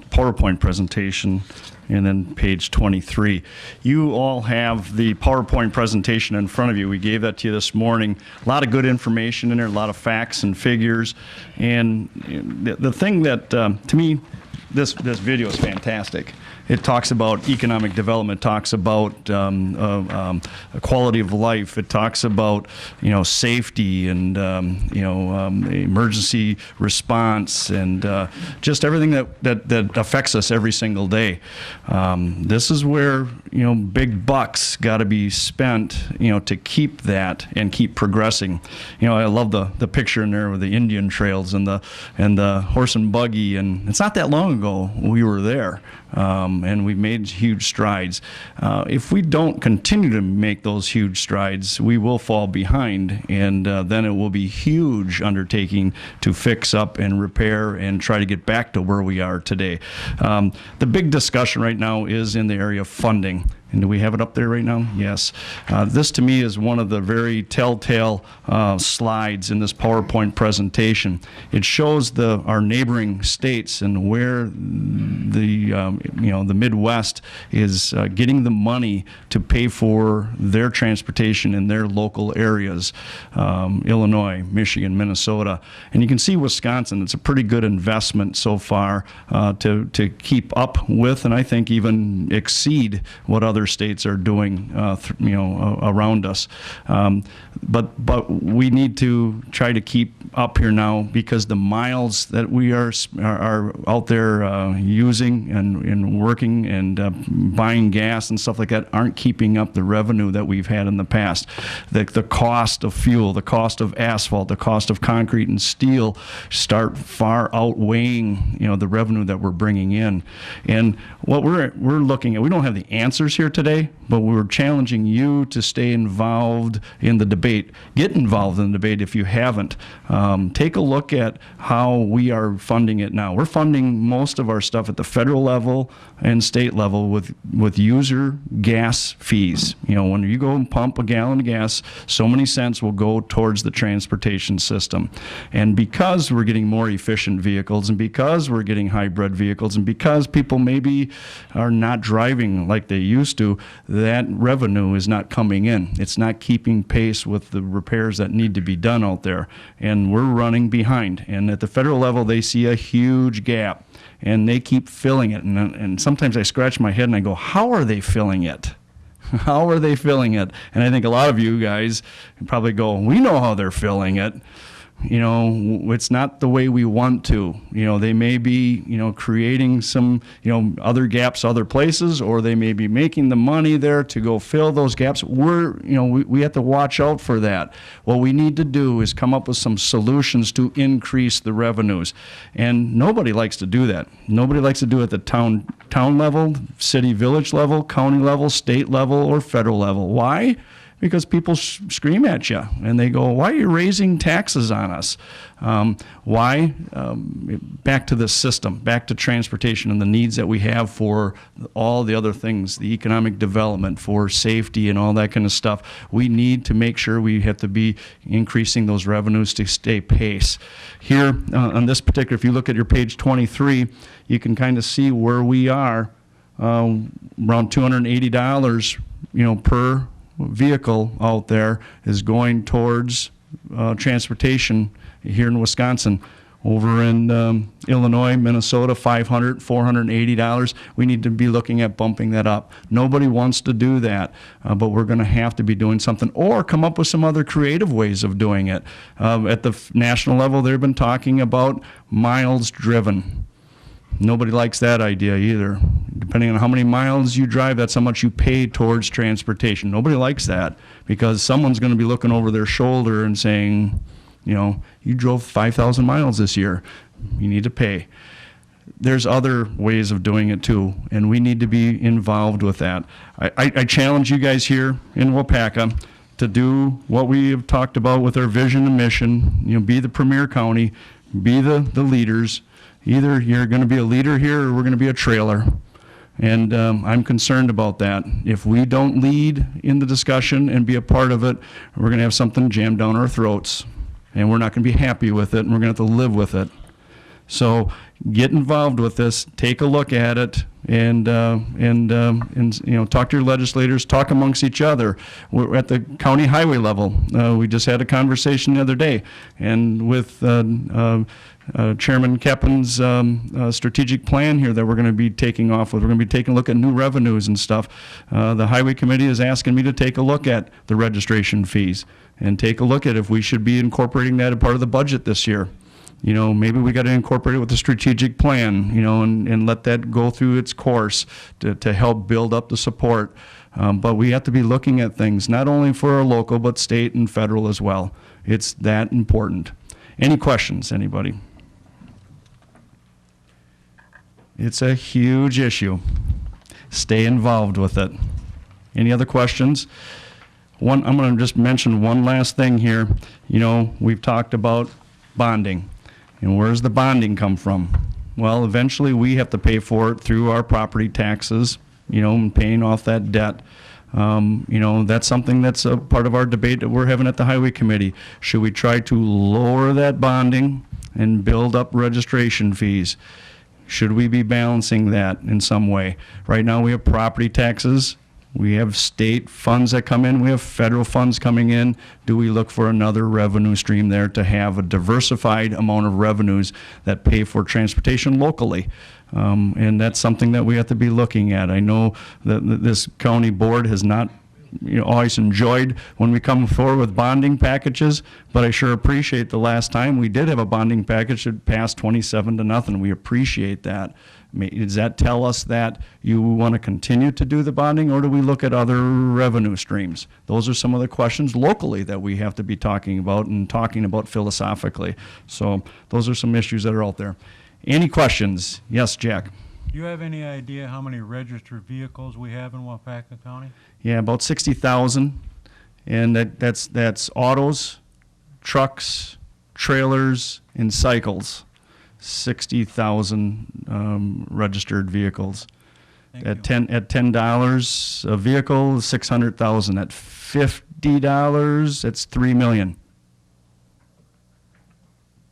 PowerPoint presentation and then page 23. You all have the PowerPoint presentation in front of you. We gave that to you this morning. A lot of good information in there, a lot of facts and figures. And the thing that, to me, this video is fantastic. It talks about economic development, talks about quality of life. It talks about, safety and, emergency response and just everything that affects us every single day. This is where, big bucks got to be spent, to keep that and keep progressing. I love the picture in there with the Indian trails and the horse and buggy, and it's not that long ago we were there. And we've made huge strides. If we don't continue to make those huge strides, we will fall behind, and then it will be a huge undertaking to fix up and repair and try to get back to where we are today. The big discussion right now is in the area of funding. And do we have it up there right now? Yes. This to me is one of the very telltale slides in this PowerPoint presentation. It shows our neighboring states and where the Midwest is getting the money to pay for their transportation in their local areas. Illinois, Michigan, Minnesota, and you can see Wisconsin. It's a pretty good investment so far to keep up with, and I think even exceed what other states are doing, around us. But we need to try to keep up here now, because the miles that we are out there using and working and buying gas and stuff like that aren't keeping up the revenue that we've had in the past. The cost of fuel, the cost of asphalt, the cost of concrete and steel start far outweighing the revenue that we're bringing in. And what we're looking at, we don't have the answers here today, but we're challenging you to stay involved in the debate. Get involved in the debate if you haven't. Take a look at how we are funding it now. We're funding most of our stuff at the federal level and state level with user gas fees. When you go and pump a gallon of gas, so many cents will go towards the transportation system. And because we're getting more efficient vehicles, and because we're getting hybrid vehicles, and because people maybe are not driving like they used to, that revenue is not coming in. It's not keeping pace with the repairs that need to be done out there. And we're running behind. And at the federal level, they see a huge gap, and they keep filling it. And sometimes I scratch my head and I go, how are they filling it? How are they filling it? And I think a lot of you guys probably go, we know how they're filling it. It's not the way we want to. They may be, creating some, other gaps other places, or they may be making the money there to go fill those gaps. We have to watch out for that. What we need to do is come up with some solutions to increase the revenues. And nobody likes to do that. Nobody likes to do it at the town level, city, village level, county level, state level, or federal level. Why? Because people scream at you and they go, why are you raising taxes on us? Why? Back to the system, back to transportation and the needs that we have for all the other things, the economic development, for safety and all that kind of stuff. We need to make sure we have to be increasing those revenues to stay pace. Here on this particular, if you look at your page 23, you can kind of see where we are, around $280, per vehicle out there is going towards transportation here in Wisconsin. Over in Illinois, Minnesota, $500, $480. We need to be looking at bumping that up. Nobody wants to do that, but we're going to have to be doing something, or come up with some other creative ways of doing it. At the national level, they've been talking about miles driven. Nobody likes that idea either. Depending on how many miles you drive, that's how much you pay towards transportation. Nobody likes that, because someone's going to be looking over their shoulder and saying, you drove 5,000 miles this year. You need to pay. There's other ways of doing it too, and we need to be involved with that. I challenge you guys here in Waupaca to do what we have talked about with our vision and mission. Be the premier county, be the leaders. Either you're going to be a leader here, or we're going to be a trailer. And I'm concerned about that. If we don't lead in the discussion and be a part of it, we're going to have something jammed down our throats. And we're not going to be happy with it, and we're going to have to live with it. So get involved with this, take a look at it, and talk to your legislators, talk amongst each other. We're at the county highway level. We just had a conversation the other day, and with Chairman Keppen's strategic plan here that we're going to be taking off with. We're going to be taking a look at new revenues and stuff. The Highway Committee is asking me to take a look at the registration fees and take a look at if we should be incorporating that as part of the budget this year. Maybe we got to incorporate it with the strategic plan, and let that go through its course to help build up the support. But we have to be looking at things not only for our local, but state and federal as well. It's that important. Any questions, anybody? It's a huge issue. Stay involved with it. Any other questions? I'm going to just mention one last thing here. We've talked about bonding. And where's the bonding come from? Well, eventually we have to pay for it through our property taxes, and paying off that debt. That's something that's a part of our debate that we're having at the Highway Committee. Should we try to lower that bonding and build up registration fees? Should we be balancing that in some way? Right now we have property taxes. We have state funds that come in. We have federal funds coming in. Do we look for another revenue stream there to have a diversified amount of revenues that pay for transportation locally? And that's something that we have to be looking at. I know that this county board has not always enjoyed when we come forward with bonding packages, but I sure appreciate the last time we did have a bonding package that passed 27-0. We appreciate that. Does that tell us that you want to continue to do the bonding, or do we look at other revenue streams? Those are some of the questions locally that we have to be talking about philosophically. So those are some issues that are out there. Any questions? Yes, Jack. Do you have any idea how many registered vehicles we have in Waupaca County? Yeah, about 60,000, and that's autos, trucks, trailers, and cycles. 60,000 registered vehicles. At $10 a vehicle, 600,000. At $50, it's $3 million.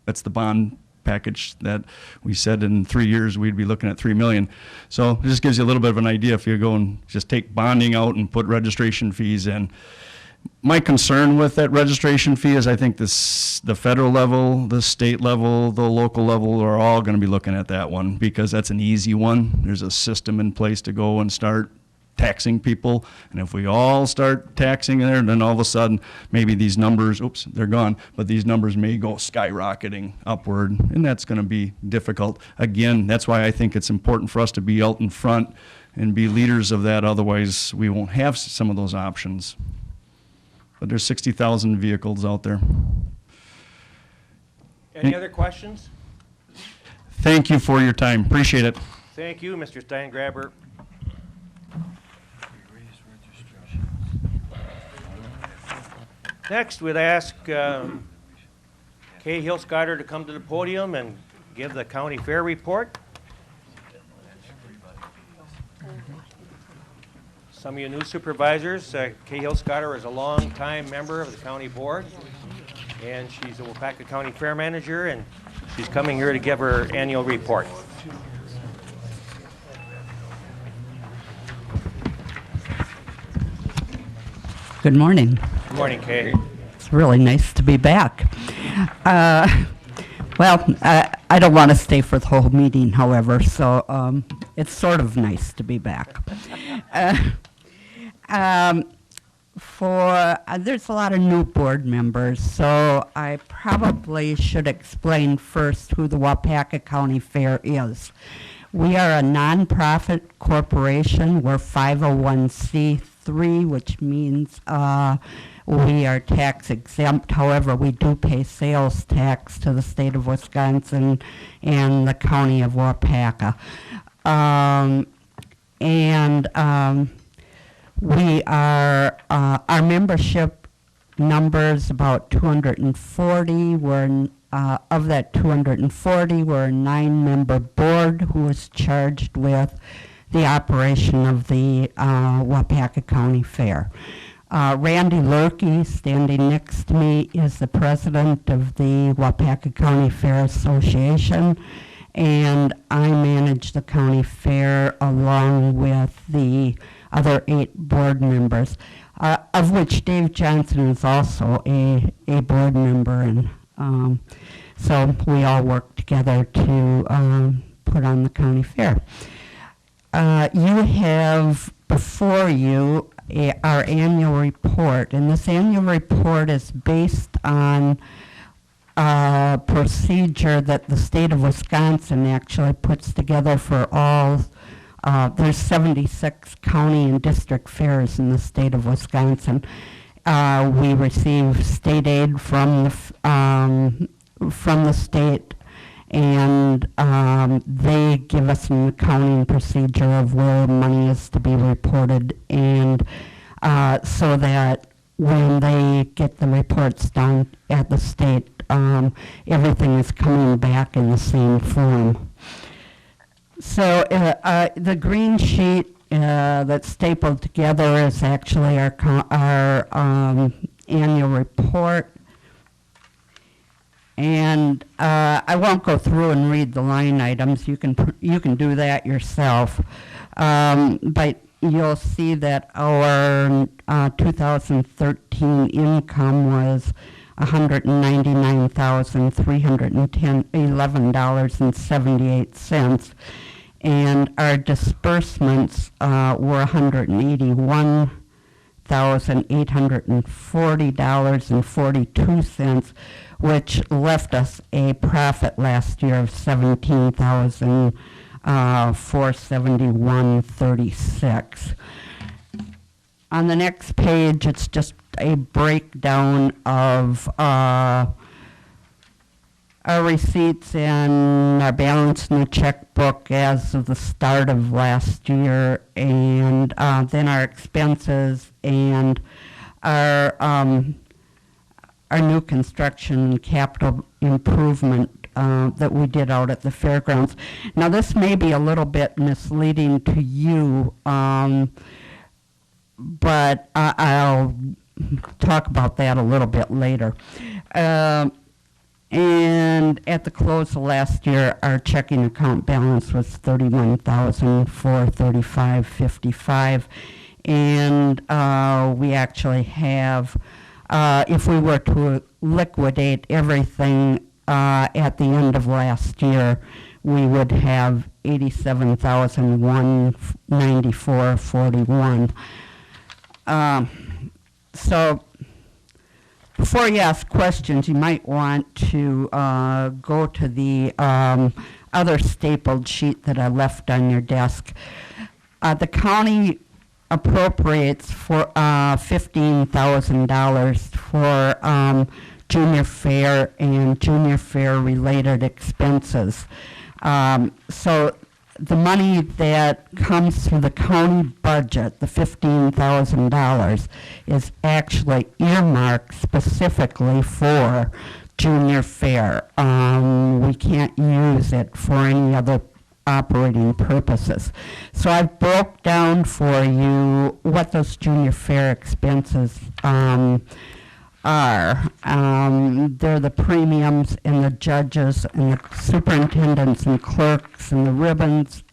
That's the bond package that we said in 3 years we'd be looking at $3 million. So it just gives you a little bit of an idea if you go and just take bonding out and put registration fees in. My concern with that registration fee is I think the federal level, the state level, the local level are all going to be looking at that one because that's an easy one. There's a system in place to go and start taxing people, and if we all start taxing there, then all of a sudden maybe these numbers, oops, they're gone, but these numbers may go skyrocketing upward, and that's going to be difficult. Again, that's why I think it's important for us to be out in front and be leaders of that, otherwise we won't have some of those options. But there's 60,000 vehicles out there. Any other questions? Thank you for your time. Appreciate it. Thank you, Mr. Steingraber. Next, we'd ask Kay Hilscotter to come to the podium and give the county fair report. Some of you new supervisors, Kay Hilscotter is a long-time member of the county board, and she's a Waupaca County Fair Manager, and she's coming here to give her annual report. Good morning. Good morning, Kay. It's really nice to be back. I don't want to stay for the whole meeting, however, so it's sort of nice to be back. There's a lot of new board members, so I probably should explain first who the Waupaca County Fair is. We are a nonprofit corporation. We're 501c3, which means we are tax exempt. However, we do pay sales tax to the state of Wisconsin and the county of Waupaca. We are, our membership numbers about 240. Of that 240, we're a 9-member board who is charged with the operation of the Waupaca County Fair. Randy Lurkey, standing next to me, is the president of the Waupaca County Fair Association, and I manage the county fair along with the other 8 board members, of which Dave Johnson is also a board member, and so we all work together to put on the county fair. You have before you our annual report, and this annual report is based on a procedure that the state of Wisconsin actually puts together for all. There's 76 county and district fairs in the state of Wisconsin. We receive state aid from the state, and they give us an accounting procedure of where money is to be reported, and so that when they get the reports done at the state, everything is coming back in the same form. So the green sheet that's stapled together is actually our annual report. And I won't go through and read the line items. You can do that yourself. But you'll see that our 2013 income was $199,311.78, and our disbursements were $181,840.42, which left us a profit last year of $17,471.36. On the next page, it's just a breakdown of our receipts and our balance in the checkbook as of the start of last year, and then our expenses and our new construction and capital improvement that we did out at the fairgrounds. Now, this may be a little bit misleading to you, but I'll talk about that a little bit later. And at the close of last year, our checking account balance was $31,435.55, and we actually have, if we were to liquidate everything at the end of last year, we would have $87,194.41. So before you ask questions, you might want to go to the other stapled sheet that I left on your desk. The county appropriates for $15,000 for junior fair and junior fair related expenses. So the money that comes through the county budget, the $15,000, is actually earmarked specifically for junior fair. We can't use it for any other operating purposes. So I broke down for you what those junior fair expenses are. They're the premiums and the judges and the superintendents and clerks and the ribbons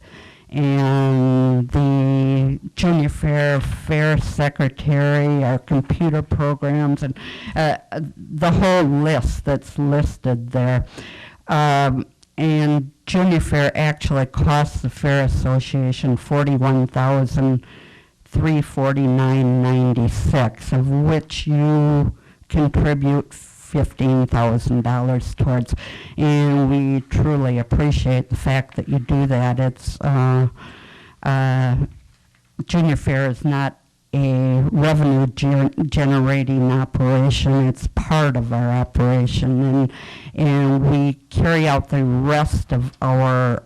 and the junior fair secretary, our computer programs, and the whole list that's listed there. And junior fair actually costs the Fair Association $41,349.96, of which you contribute $15,000 towards, and we truly appreciate the fact that you do that. It's junior fair is not a revenue generating operation. It's part of our operation, and we carry out the rest of our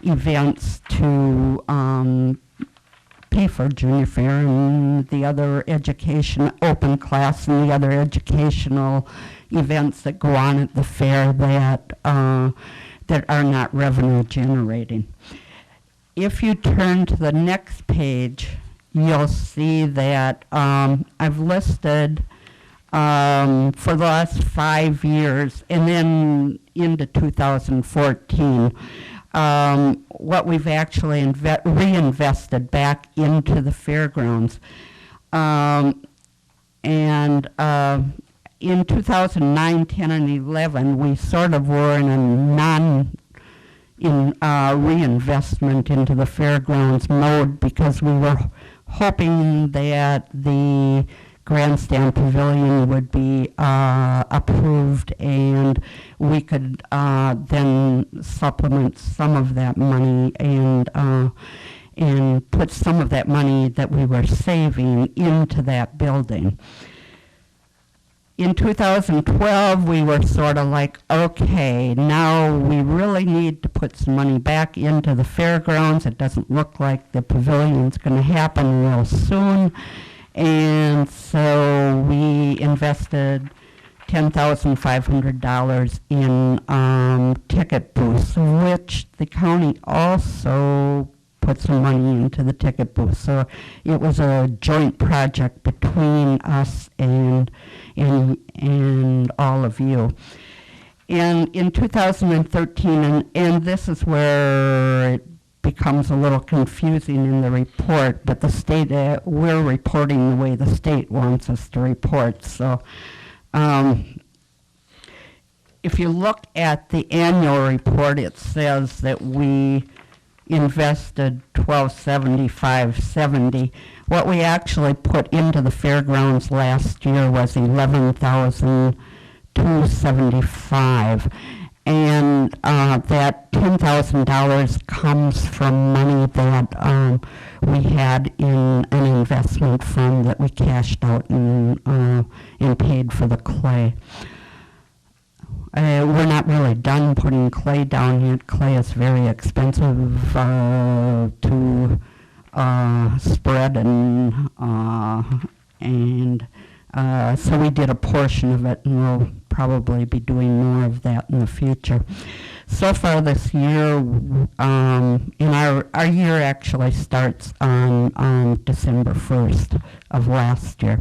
events to pay for junior fair and the other open class and the other educational events that go on at the fair that are not revenue generating. If you turn to the next page, you'll see that I've listed for the last 5 years, and then into 2014. What we've actually reinvested back into the fairgrounds. And in 2009, 10, and 11, we sort of were in a reinvestment into the fairgrounds mode because we were hoping that the grandstand pavilion would be approved and we could then supplement some of that money and put some of that money that we were saving into that building. In 2012, we were sort of like, okay, now we really need to put some money back into the fairgrounds. It doesn't look like the pavilion's going to happen real soon. And so we invested $10,500 in ticket booths, which the county also put some money into the ticket booth. So it was a joint project between us and all of you. And in 2013, and this is where it becomes a little confusing in the report, but the state, we're reporting the way the state wants us to report. So if you look at the annual report, it says that we invested $1,275.70. What we actually put into the fairgrounds last year was $11,275, and that $10,000 comes from money that we had in an investment fund that we cashed out and paid for the clay. We're not really done putting clay down yet. Clay is very expensive to spread, and so we did a portion of it, and we'll probably be doing more of that in the future. So far this year, our year actually starts on December 1st of last year.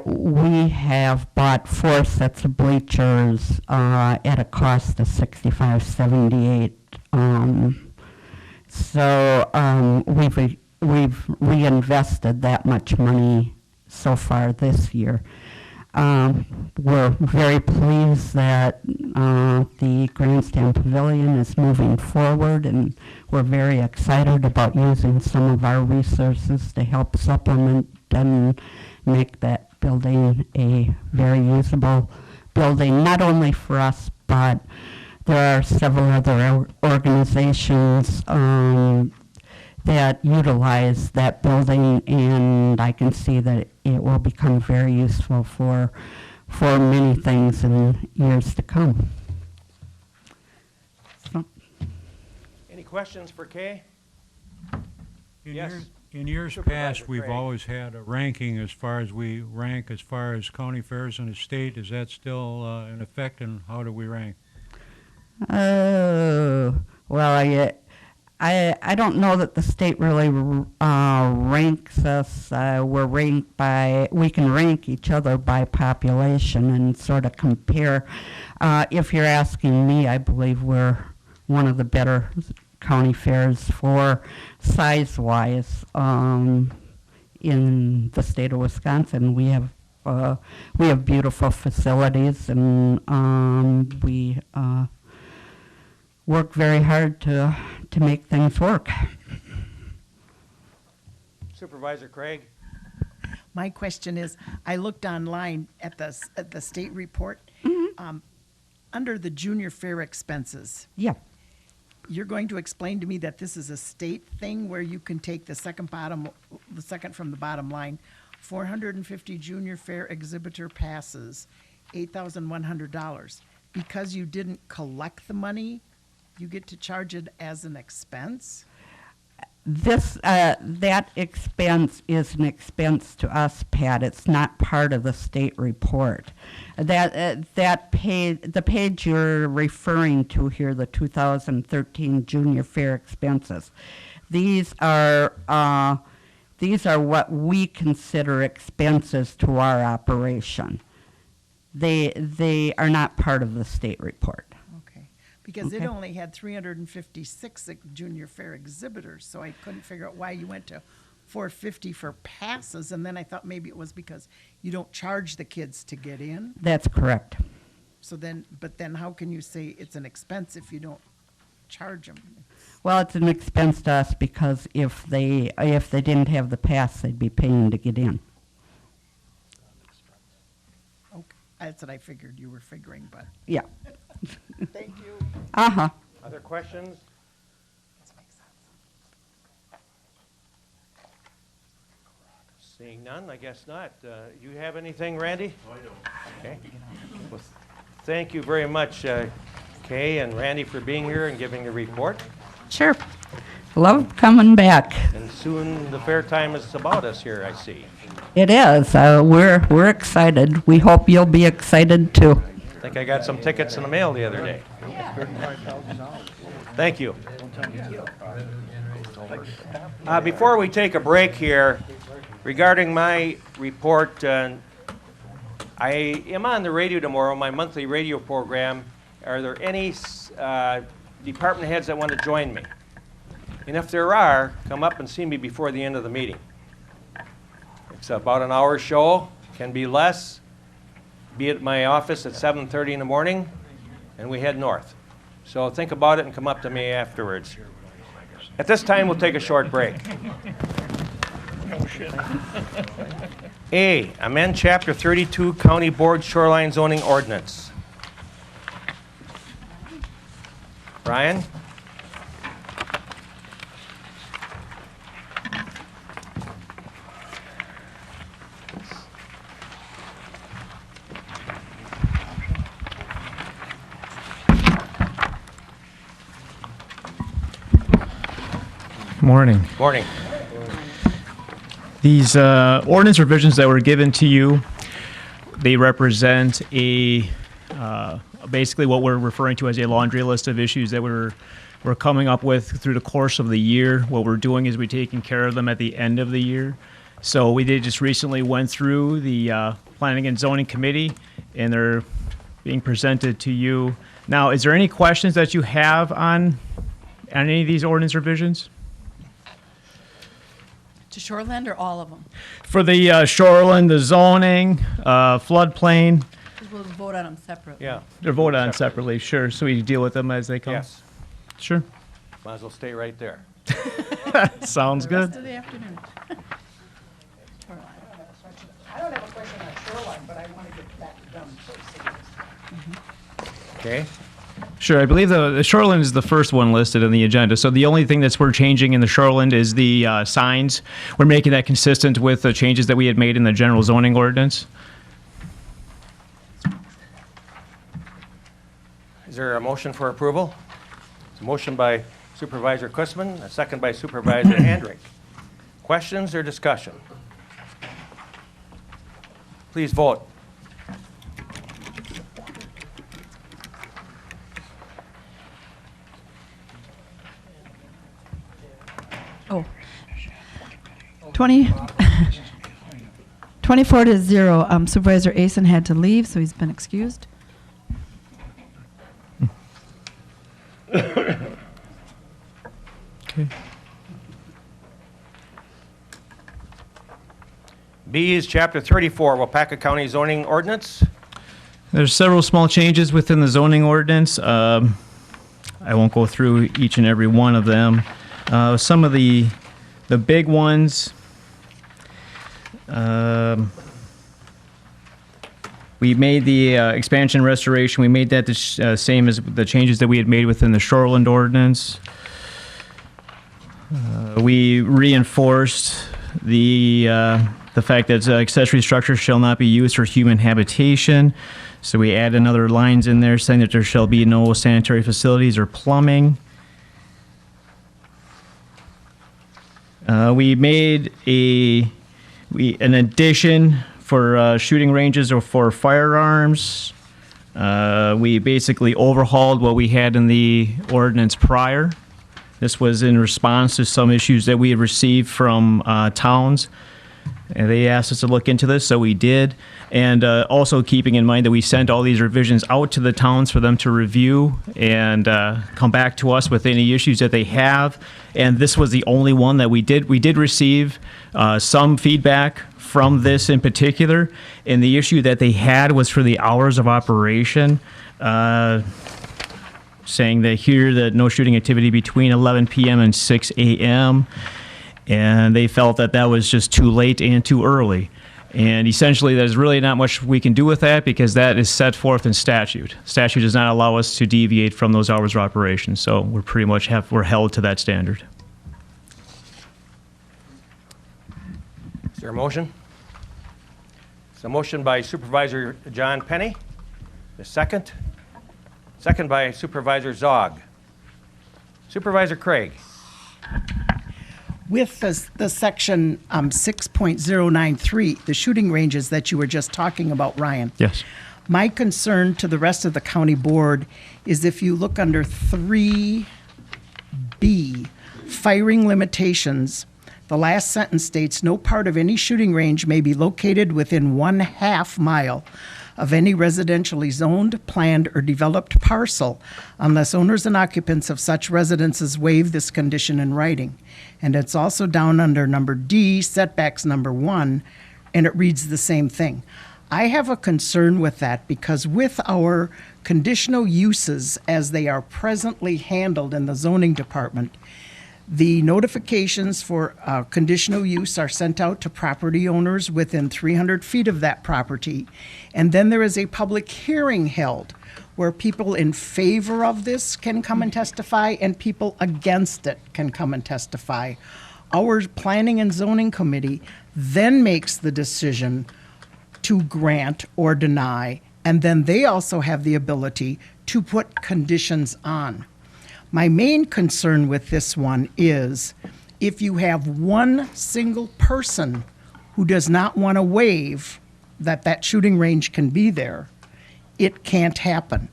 We have bought 4 sets of bleachers at a cost of $65.78. So we've reinvested that much money so far this year. We're very pleased that the Grandstand Pavilion is moving forward, and we're very excited about using some of our resources to help supplement and make that building a very usable building, not only for us, but there are several other organizations that utilize that building, and I can see that it will become very useful for many things in years to come. So. Any questions for Kay? Yes. In years Supervisor past, we've Craig. always had a ranking as far as we rank as far as county fairs in the state. Is that still in effect, and how do we rank? Oh, well, I don't know that the state really ranks us. We can rank each other by population and sort of compare. If you're asking me, I believe we're one of the better county fairs for size-wise in the state of Wisconsin. We have beautiful facilities, and we work very hard to make things work. Supervisor Craig? My question is, I looked online at the state report. Under the junior fair expenses, Yeah. you're going to explain to me that this is a state thing where you can take the second from the bottom line, 450 junior fair exhibitor passes, $8,100. Because you didn't collect the money, you get to charge it as an expense? That expense is an expense to us, Pat. It's not part of the state report. The page you're referring to here, the 2013 Junior Fair expenses, these are what we consider expenses to our operation. They are not part of the state report. Okay. Because it Okay. only had 356 junior fair exhibitors, so I couldn't figure out why you went to 450 for passes, and then I thought maybe it was because you don't charge the kids to get in. That's correct. So then, but then how can you say it's an expense if you don't charge them? Well, it's an expense to us because if they didn't have the pass, they'd be paying to get in. Okay, that's what I figured you were figuring, but Yeah. thank you. Uh-huh. Other questions? Seeing none, I guess not. You have anything, Randy? No, I don't. Okay. Well, thank you very much, Kay and Randy, for being here and giving the report. Sure. Love coming back. And soon the fair time is about us here, I see. It is. We're excited. We hope you'll be excited too. I think I got some tickets in the mail the other day. Thank you. Before we take a break here, regarding my report, I am on the radio tomorrow, my monthly radio program. Are there any department heads that want to join me? And if there are, come up and see me before the end of the meeting. It's about an hour show, can be less. Be at my office at 7:30 in the morning, and we head north. So think about it and come up to me afterwards. At this time, we'll take a short break. A, amend Chapter 32 County Board Shoreline Zoning Ordinance. Brian? Morning. Morning. These ordinance revisions that were given to you, they represent basically what we're referring to as a laundry list of issues that we're coming up with through the course of the year. What we're doing is we're taking care of them at the end of the year. So we did just recently went through the Planning and Zoning Committee, and they're being presented to you. Now, is there any questions that you have on any of these ordinance revisions? To Shoreland or all of them? For the shoreline, the zoning, floodplain, Because we'll vote on them separately. Yeah. they're voted on separately, sure, so we deal with them as they come? Yes. Sure. Might as well stay right there. Sounds The rest good. of the afternoon. I don't have a question on shoreline, but I want to get that done first. Okay? Sure, I believe the shoreline is the first one listed in the agenda, so the only thing that's we're changing in the shoreline is the signs. We're making that consistent with the changes that we had made in the general zoning ordinance. Is there a motion for approval? It's a motion by Supervisor Kussman, a second by Supervisor Handrick. Questions or discussion? Please vote. Oh. 24 to 0. Supervisor Asen had to leave, so he's been excused. Okay. B is Chapter 34, Waupaca County Zoning Ordinance. There's several small changes within the zoning ordinance. I won't go through each and every one of them. Some of the big ones, we made the expansion restoration, we made that the same as the changes that we had made within the shoreland ordinance. We reinforced the fact that accessory structures shall not be used for human habitation. So we add another lines in there saying that there shall be no sanitary facilities or plumbing. We made an addition for shooting ranges or for firearms. We basically overhauled what we had in the ordinance prior. This was in response to some issues that we had received from towns. And they asked us to look into this, so we did. And also keeping in mind that we sent all these revisions out to the towns for them to review and come back to us with any issues that they have. And this was the only one that we did. We did receive some feedback from this in particular. And the issue that they had was for the hours of operation, saying that here that no shooting activity between 11 p.m. and 6 a.m. And they felt that that was just too late and too early. And essentially, there's really not much we can do with that because that is set forth in statute. Statute does not allow us to deviate from those hours of operation, so we're pretty much we're held to that standard. Is there a motion? It's a motion by Supervisor John Penny. The second? Second by Supervisor Zog. Supervisor Craig. With the section 6.093, the shooting ranges that you were just talking about, Ryan. Yes. My concern to the rest of the county board is if you look under 3B, firing limitations, the last sentence states, no part of any shooting range may be located within 1/2 mile of any residentially zoned, planned, or developed parcel unless owners and occupants of such residences waive this condition in writing. And it's also down under number D, setbacks number 1, and it reads the same thing. I have a concern with that because with our conditional uses as they are presently handled in the zoning department, the notifications for conditional use are sent out to property owners within 300 feet of that property. And then there is a public hearing held where people in favor of this can come and testify and people against it can come and testify. Our Planning and Zoning Committee then makes the decision to grant or deny, and then they also have the ability to put conditions on. My main concern with this one is if you have one single person who does not want to waive that shooting range can be there, it can't happen.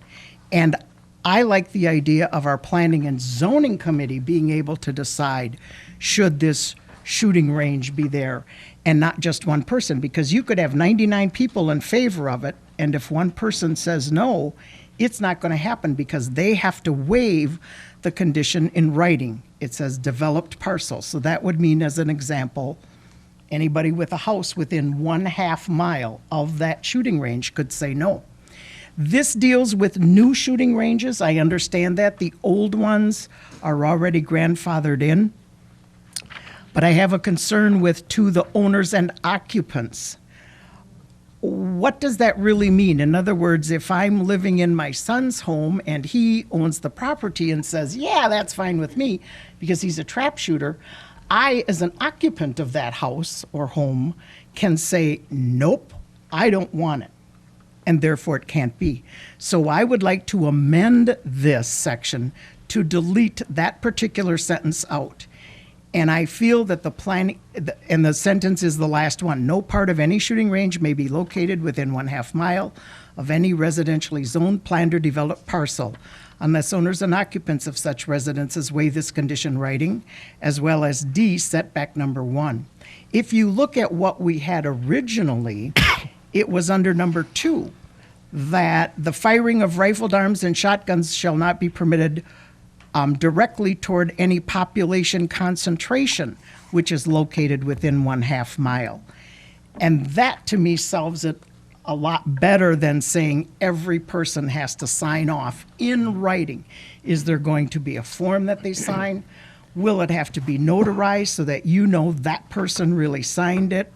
And I like the idea of our Planning and Zoning Committee being able to decide should this shooting range be there and not just one person, because you could have 99 people in favor of it, and if one person says no, it's not going to happen because they have to waive the condition in writing. It says developed parcel. So that would mean, as an example, anybody with a house within 1/2 mile of that shooting range could say no. This deals with new shooting ranges. I understand that. The old ones are already grandfathered in. But I have a concern with to the owners and occupants. What does that really mean? In other words, if I'm living in my son's home and he owns the property and says, yeah, that's fine with me because he's a trap shooter, I, as an occupant of that house or home, can say, nope, I don't want it, and therefore it can't be. So I would like to amend this section to delete that particular sentence out. And I feel that the planning, and the sentence is the last one, no part of any shooting range may be located within 1/2 mile of any residentially zoned, planned, or developed parcel unless owners and occupants of such residences waive this condition writing, as well as D, setback number 1. If you look at what we had originally, it was under number 2, that the firing of rifled arms and shotguns shall not be permitted directly toward any population concentration, which is located within 1/2 mile. And that, to me, solves it a lot better than saying every person has to sign off in writing. Is there going to be a form that they sign? Will it have to be notarized so that you know that person really signed it?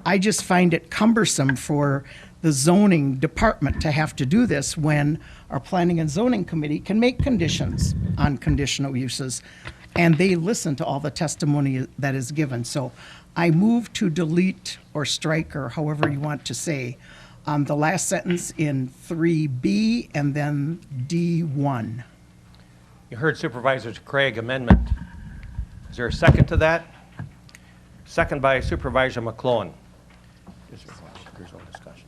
I just find it cumbersome for the zoning department to have to do this when our Planning and Zoning Committee can make conditions on conditional uses, and they listen to all the testimony that is given. So I move to delete or strike, or however you want to say, the last sentence in 3B and then D1. You heard Supervisor Craig amendment. Is there a second to that? Second by Supervisor McClone. There's no discussion.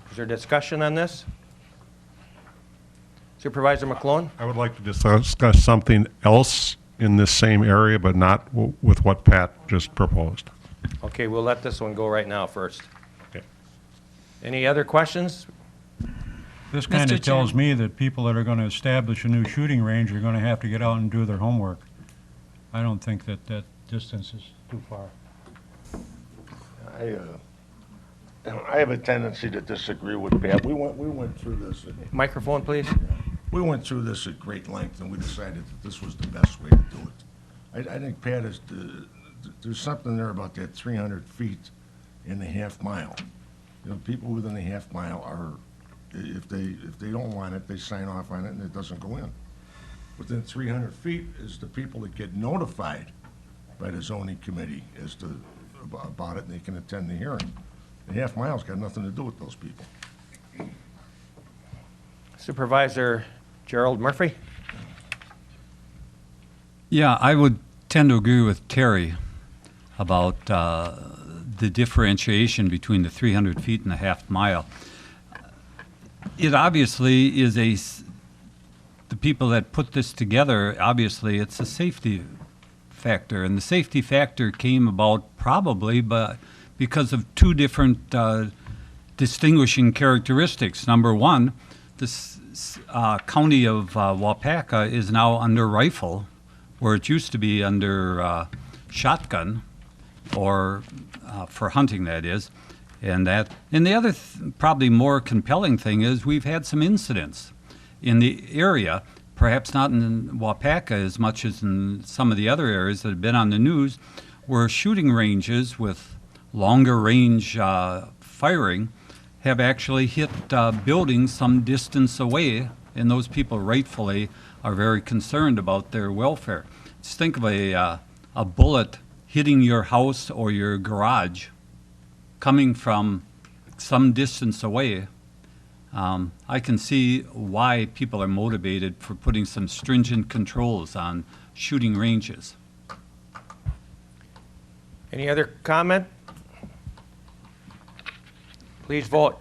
Is there discussion on this? Supervisor McClone? I would like to discuss something else in this same area, but not with what Pat just proposed. Okay, we'll let this one go right now first. Okay. Any other questions? This kind Mr. of tells Chair. me that people that are going to establish a new shooting range are going to have to get out and do their homework. I don't think that that distance is too far. I have a tendency to disagree with Pat. We went through this. Microphone, please. We went through this at great length, and we decided that this was the best way to do it. I think, Pat, there's something there about that 300 feet in the half mile. You know, people within the half mile are, if they don't want it, they sign off on it, and it doesn't go in. Within 300 feet is the people that get notified by the zoning committee as to about it, and they can attend the hearing. The half mile's got nothing to do with those people. Supervisor Gerald Murphy? Yeah, I would tend to agree with Terry about the differentiation between the 300 feet and the half mile. It obviously is the people that put this together, obviously it's a safety factor. And the safety factor came about probably because of two different distinguishing characteristics. Number one, this county of Waupaca is now under rifle, where it used to be under shotgun, or for hunting, that is. And the other probably more compelling thing is we've had some incidents in the area, perhaps not in Waupaca as much as in some of the other areas that have been on the news, where shooting ranges with longer range firing have actually hit buildings some distance away, and those people rightfully are very concerned about their welfare. Just think of a bullet hitting your house or your garage coming from some distance away. I can see why people are motivated for putting some stringent controls on shooting ranges. Any other comment? Please vote.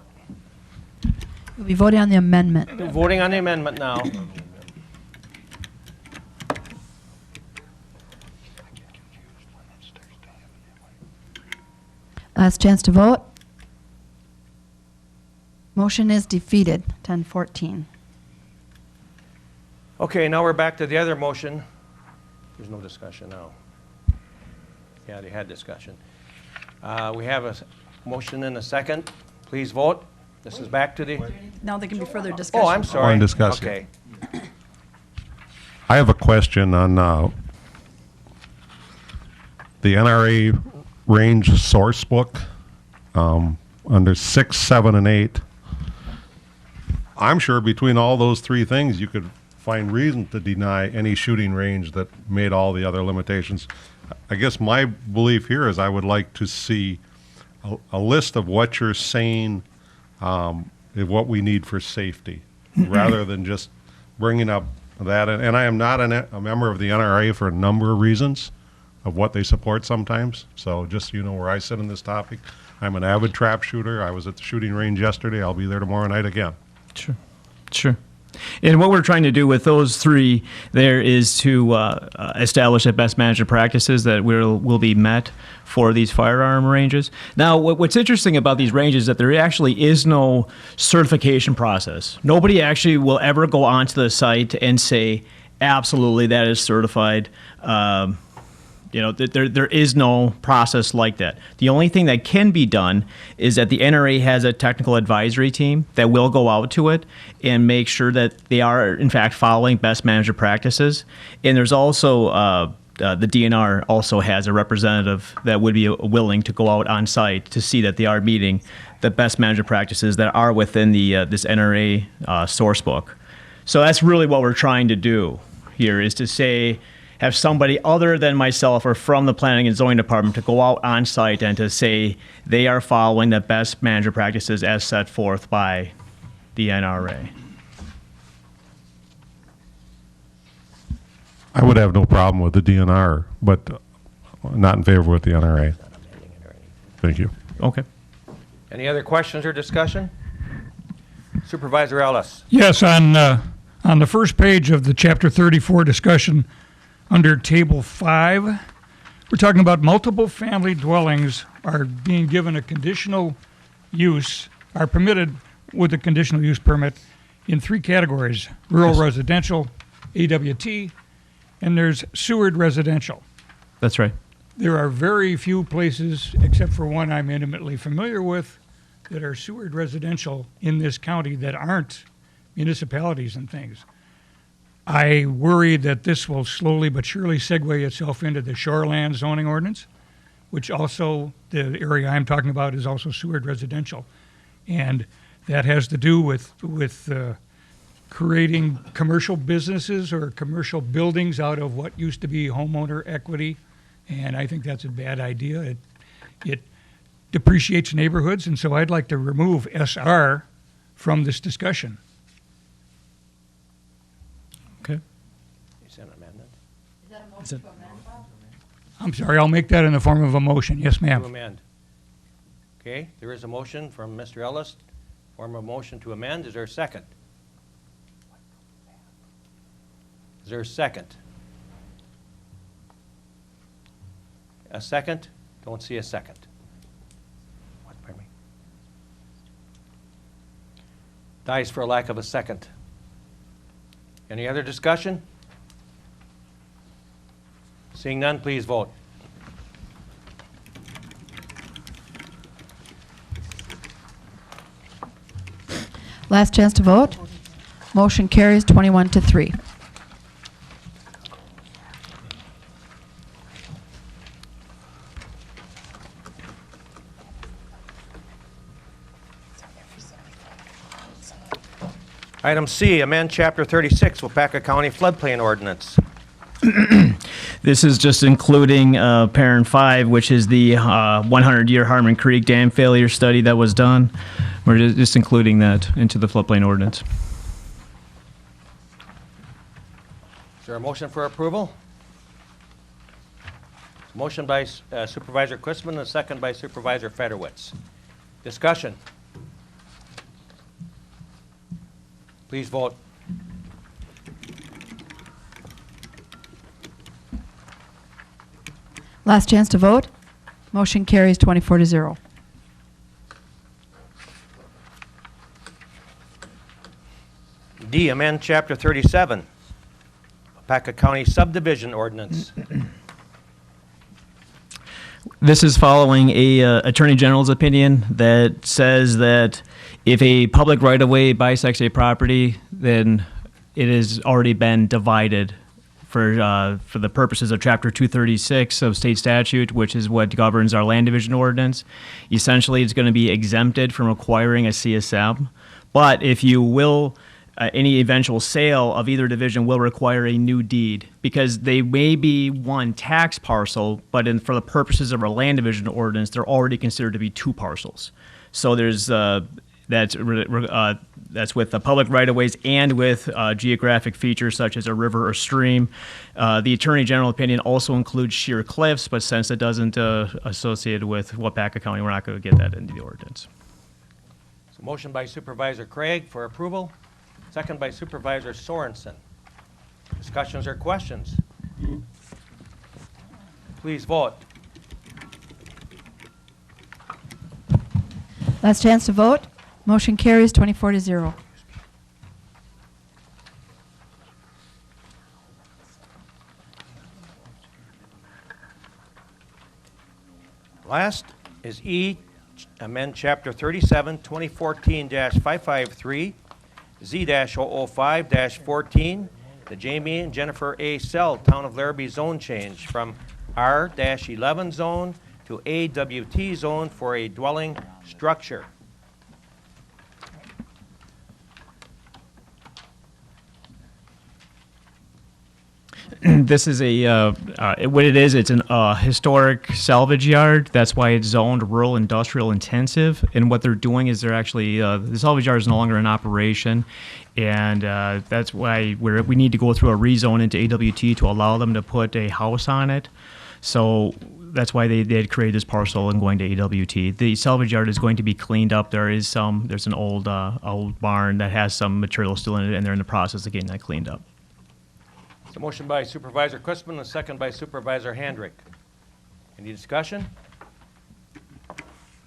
We'll be voting on the amendment. Voting on the amendment now. Last chance to vote. Motion is defeated, 10-14. Okay, now we're back to the other motion. There's no discussion now. Yeah, they had discussion. We have a motion and a second. Please vote. This is back to the... Now there can be further discussion. Oh, I'm sorry. On discussion. Okay. I have a question on the NRA range source book under 6, 7, and 8. I'm sure between all those three things you could find reason to deny any shooting range that made all the other limitations. I guess my belief here is I would like to see a list of what you're saying is what we need for safety, rather than just bringing up that. And I am not a member of the NRA for a number of reasons of what they support sometimes. So just so you know where I sit in this topic, I'm an avid trap shooter. I was at the shooting range yesterday. I'll be there tomorrow night again. Sure. And what we're trying to do with those three there is to establish that best management practices that will be met for these firearm ranges. Now, what's interesting about these ranges is that there actually is no certification process. Nobody actually will ever go onto the site and say, absolutely, that is certified. There is no process like that. The only thing that can be done is that the NRA has a technical advisory team that will go out to it and make sure that they are, in fact, following best management practices. And there's also, the DNR also has a representative that would be willing to go out on site to see that they are meeting the best management practices that are within this NRA source book. So that's really what we're trying to do here, is to say, have somebody other than myself or from the planning and zoning department to go out on site and to say they are following the best management practices as set forth by the NRA. I would have no problem with the DNR, but not in favor with the NRA. Thank you. Okay. Any other questions or discussion? Supervisor Ellis. Yes, on the first page of the Chapter 34 discussion, under Table 5, we're talking about multiple family dwellings are being given a conditional use, are permitted with a conditional use permit in 3 categories: rural residential, AWT, and there's sewered residential. That's right. There are very few places, except for one I'm intimately familiar with, that are sewered residential in this county that aren't municipalities and things. I worry that this will slowly but surely segue itself into the shoreland zoning ordinance, which also, the area I'm talking about is also sewered residential. And that has to do with creating commercial businesses or commercial buildings out of what used to be homeowner equity. And I think that's a bad idea. It depreciates neighborhoods, and so I'd like to remove SR from this discussion. Okay. Is that an amendment? I'm sorry, I'll make that in the form of a motion. Yes, To ma'am. amend. Okay, there is a motion from Mr. Ellis, form of motion to amend. Is there a second? Is there a second? A second? Don't see a second. What, pardon me? Dies for lack of a second. Any other discussion? Seeing none, please vote. Last chance to vote. Motion carries 21-3. Item C, amend Chapter 36, Waupaca County Floodplain Ordinance. This is just including Parent 5, which is the 100-year Harmon Creek dam failure study that was done. We're just including that into the floodplain ordinance. Is there a motion for approval? Motion by Supervisor Quistman and a second by Supervisor Federowitz. Discussion. Please vote. Last chance to vote. Motion carries 24-0. D, amend Chapter 37, Waupaca County Subdivision Ordinance. This is following a Attorney General's opinion that says that if a public right-of-way bisects a property, then it has already been divided for the purposes of Chapter 236 of state statute, which is what governs our land division ordinance. Essentially, it's going to be exempted from acquiring a CSM. But if you will, any eventual sale of either division will require a new deed, because they may be one tax parcel, but for the purposes of our land division ordinance, they're already considered to be 2 parcels. So there's that's with the public right-of-ways and with geographic features such as a river or stream. The Attorney General opinion also includes sheer cliffs, but since it doesn't associate with Waupaca County, we're not going to get that into the ordinance. So motion by Supervisor Craig for approval, second by Supervisor Sorensen. Discussions or questions? Please vote. Last chance to vote. Motion carries 24-0. Last is E, amend Chapter 37, 2014-553, Z-005-14, the Jamie and Jennifer A. Sell Town of Larrabee zone change from R-11 zone to AWT zone for a dwelling structure. This is what it is. It's a historic salvage yard. That's why it's zoned rural industrial intensive. And what they're doing is they're actually, the salvage yard is no longer in operation. And that's why we need to go through a rezone into AWT to allow them to put a house on it. So that's why they had created this parcel and going to AWT. The salvage yard is going to be cleaned up. There's an old barn that has some material still in it, and they're in the process of getting that cleaned up. So motion by Supervisor Quistman, a second by Supervisor Handrick. Any discussion?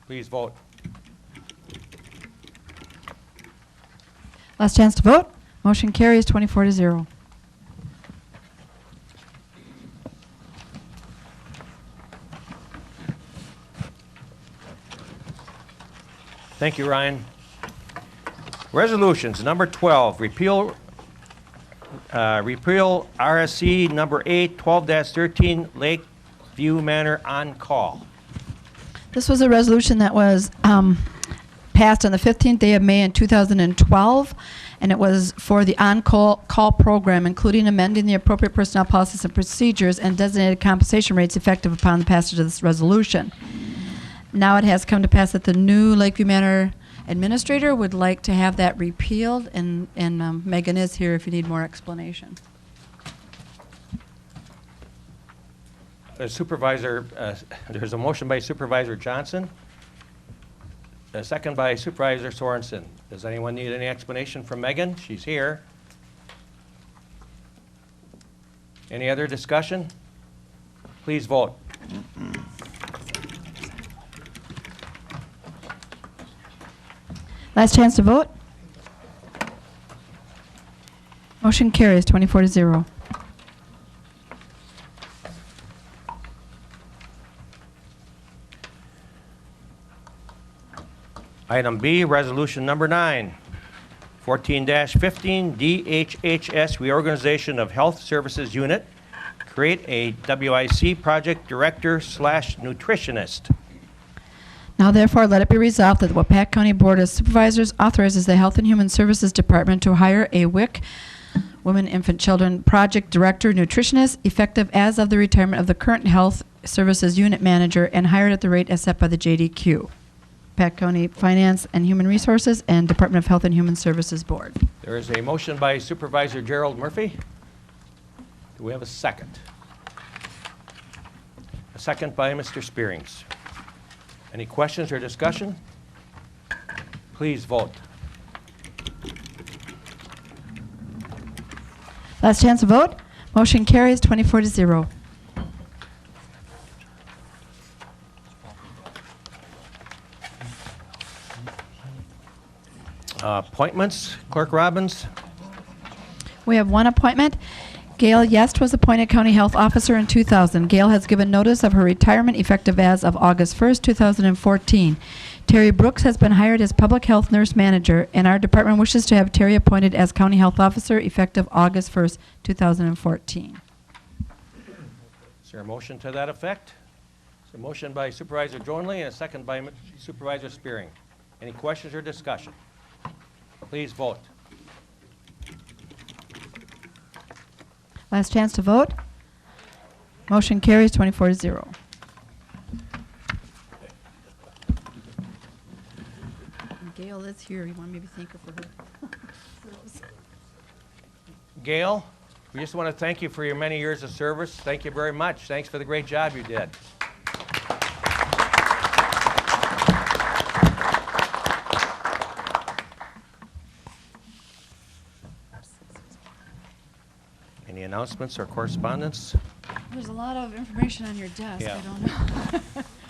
Please vote. Last chance to vote. Motion carries 24-0. Thank you, Ryan. Resolutions, number 12, repeal RSC number 8, 12-13, Lakeview Manor on call. This was a resolution that was passed on the 15th day of May in 2012, and it was for the on-call program, including amending the appropriate personnel policies and procedures and designated compensation rates effective upon the passage of this resolution. Now it has come to pass that the new Lakeview Manor administrator would like to have that repealed, and Megan is here if you need more explanation. Supervisor, there's a motion by Supervisor Johnson, a second by Supervisor Sorensen. Does anyone need any explanation from Megan? She's here. Any other discussion? Please vote. Last chance to vote. Motion carries 24-0. Item B, resolution number 9, 14-15, DHHS reorganization of Health Services Unit. Create a WIC project director / nutritionist. Now therefore, let it be resolved that the Waupaca County Board of Supervisors authorizes the Health and Human Services Department to hire a WIC, Women, Infant, Children Project Director Nutritionist, effective as of the retirement of the current Health Services Unit Manager and hired at the rate as set by the JDQ. Waupaca County Finance and Human Resources and Department of Health and Human Services Board. There is a motion by Supervisor Gerald Murphy. Do we have a second? A second by Mr. Spearings. Any questions or discussion? Please vote. Last chance to vote. Motion carries 24-0. Appointments, Clerk Robbins. We have one appointment. Gail Yest was appointed County Health Officer in 2000. Gail has given notice of her retirement effective as of August 1st, 2014. Terry Brooks has been hired as Public Health Nurse Manager, and our department wishes to have Terry appointed as County Health Officer effective August 1st, 2014. Is there a motion to that effect? Is there a motion by Supervisor Jonley and a second by Supervisor Spearing. Any questions or discussion? Please vote. Last chance to vote. Motion carries 24-0. Gail is here. You want me to thank her for her service? Gail, we just want to thank you for your many years of service. Thank you very much. Thanks for the great job you did. Any announcements or correspondence? There's a lot of information on your desk. Yeah. I don't know.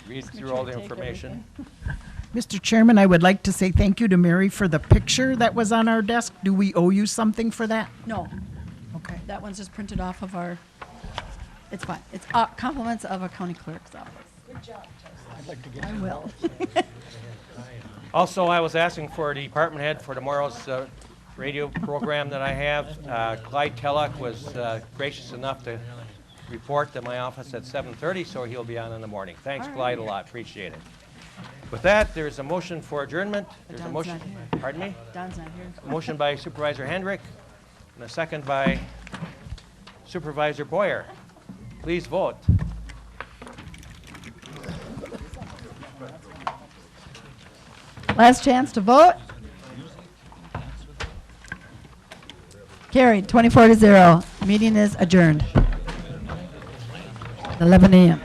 Read Just through make all sure the to take information. Mr. Chairman, I would like to say thank you to Mary for the picture that was on our desk. Do we owe you something for that? No. Okay. That one's just printed off of our, it's fine. It's compliments of a county clerk's office. Good job, I'd like to get I will. Also, I was asking for a department head for tomorrow's radio program that I have. Clyde Tellock was gracious enough to report to my office at 7:30, so he'll be on in the morning. Thanks, All right. Clyde, a lot. Appreciate it. With that, there's a motion for adjournment. There's a Don's motion. not here. Pardon me? Don's not here. A motion by Supervisor Hendrick and a second by Supervisor Boyer. Please vote. Last chance to vote. Carried, 24-0. Meeting is adjourned. 11 a.m.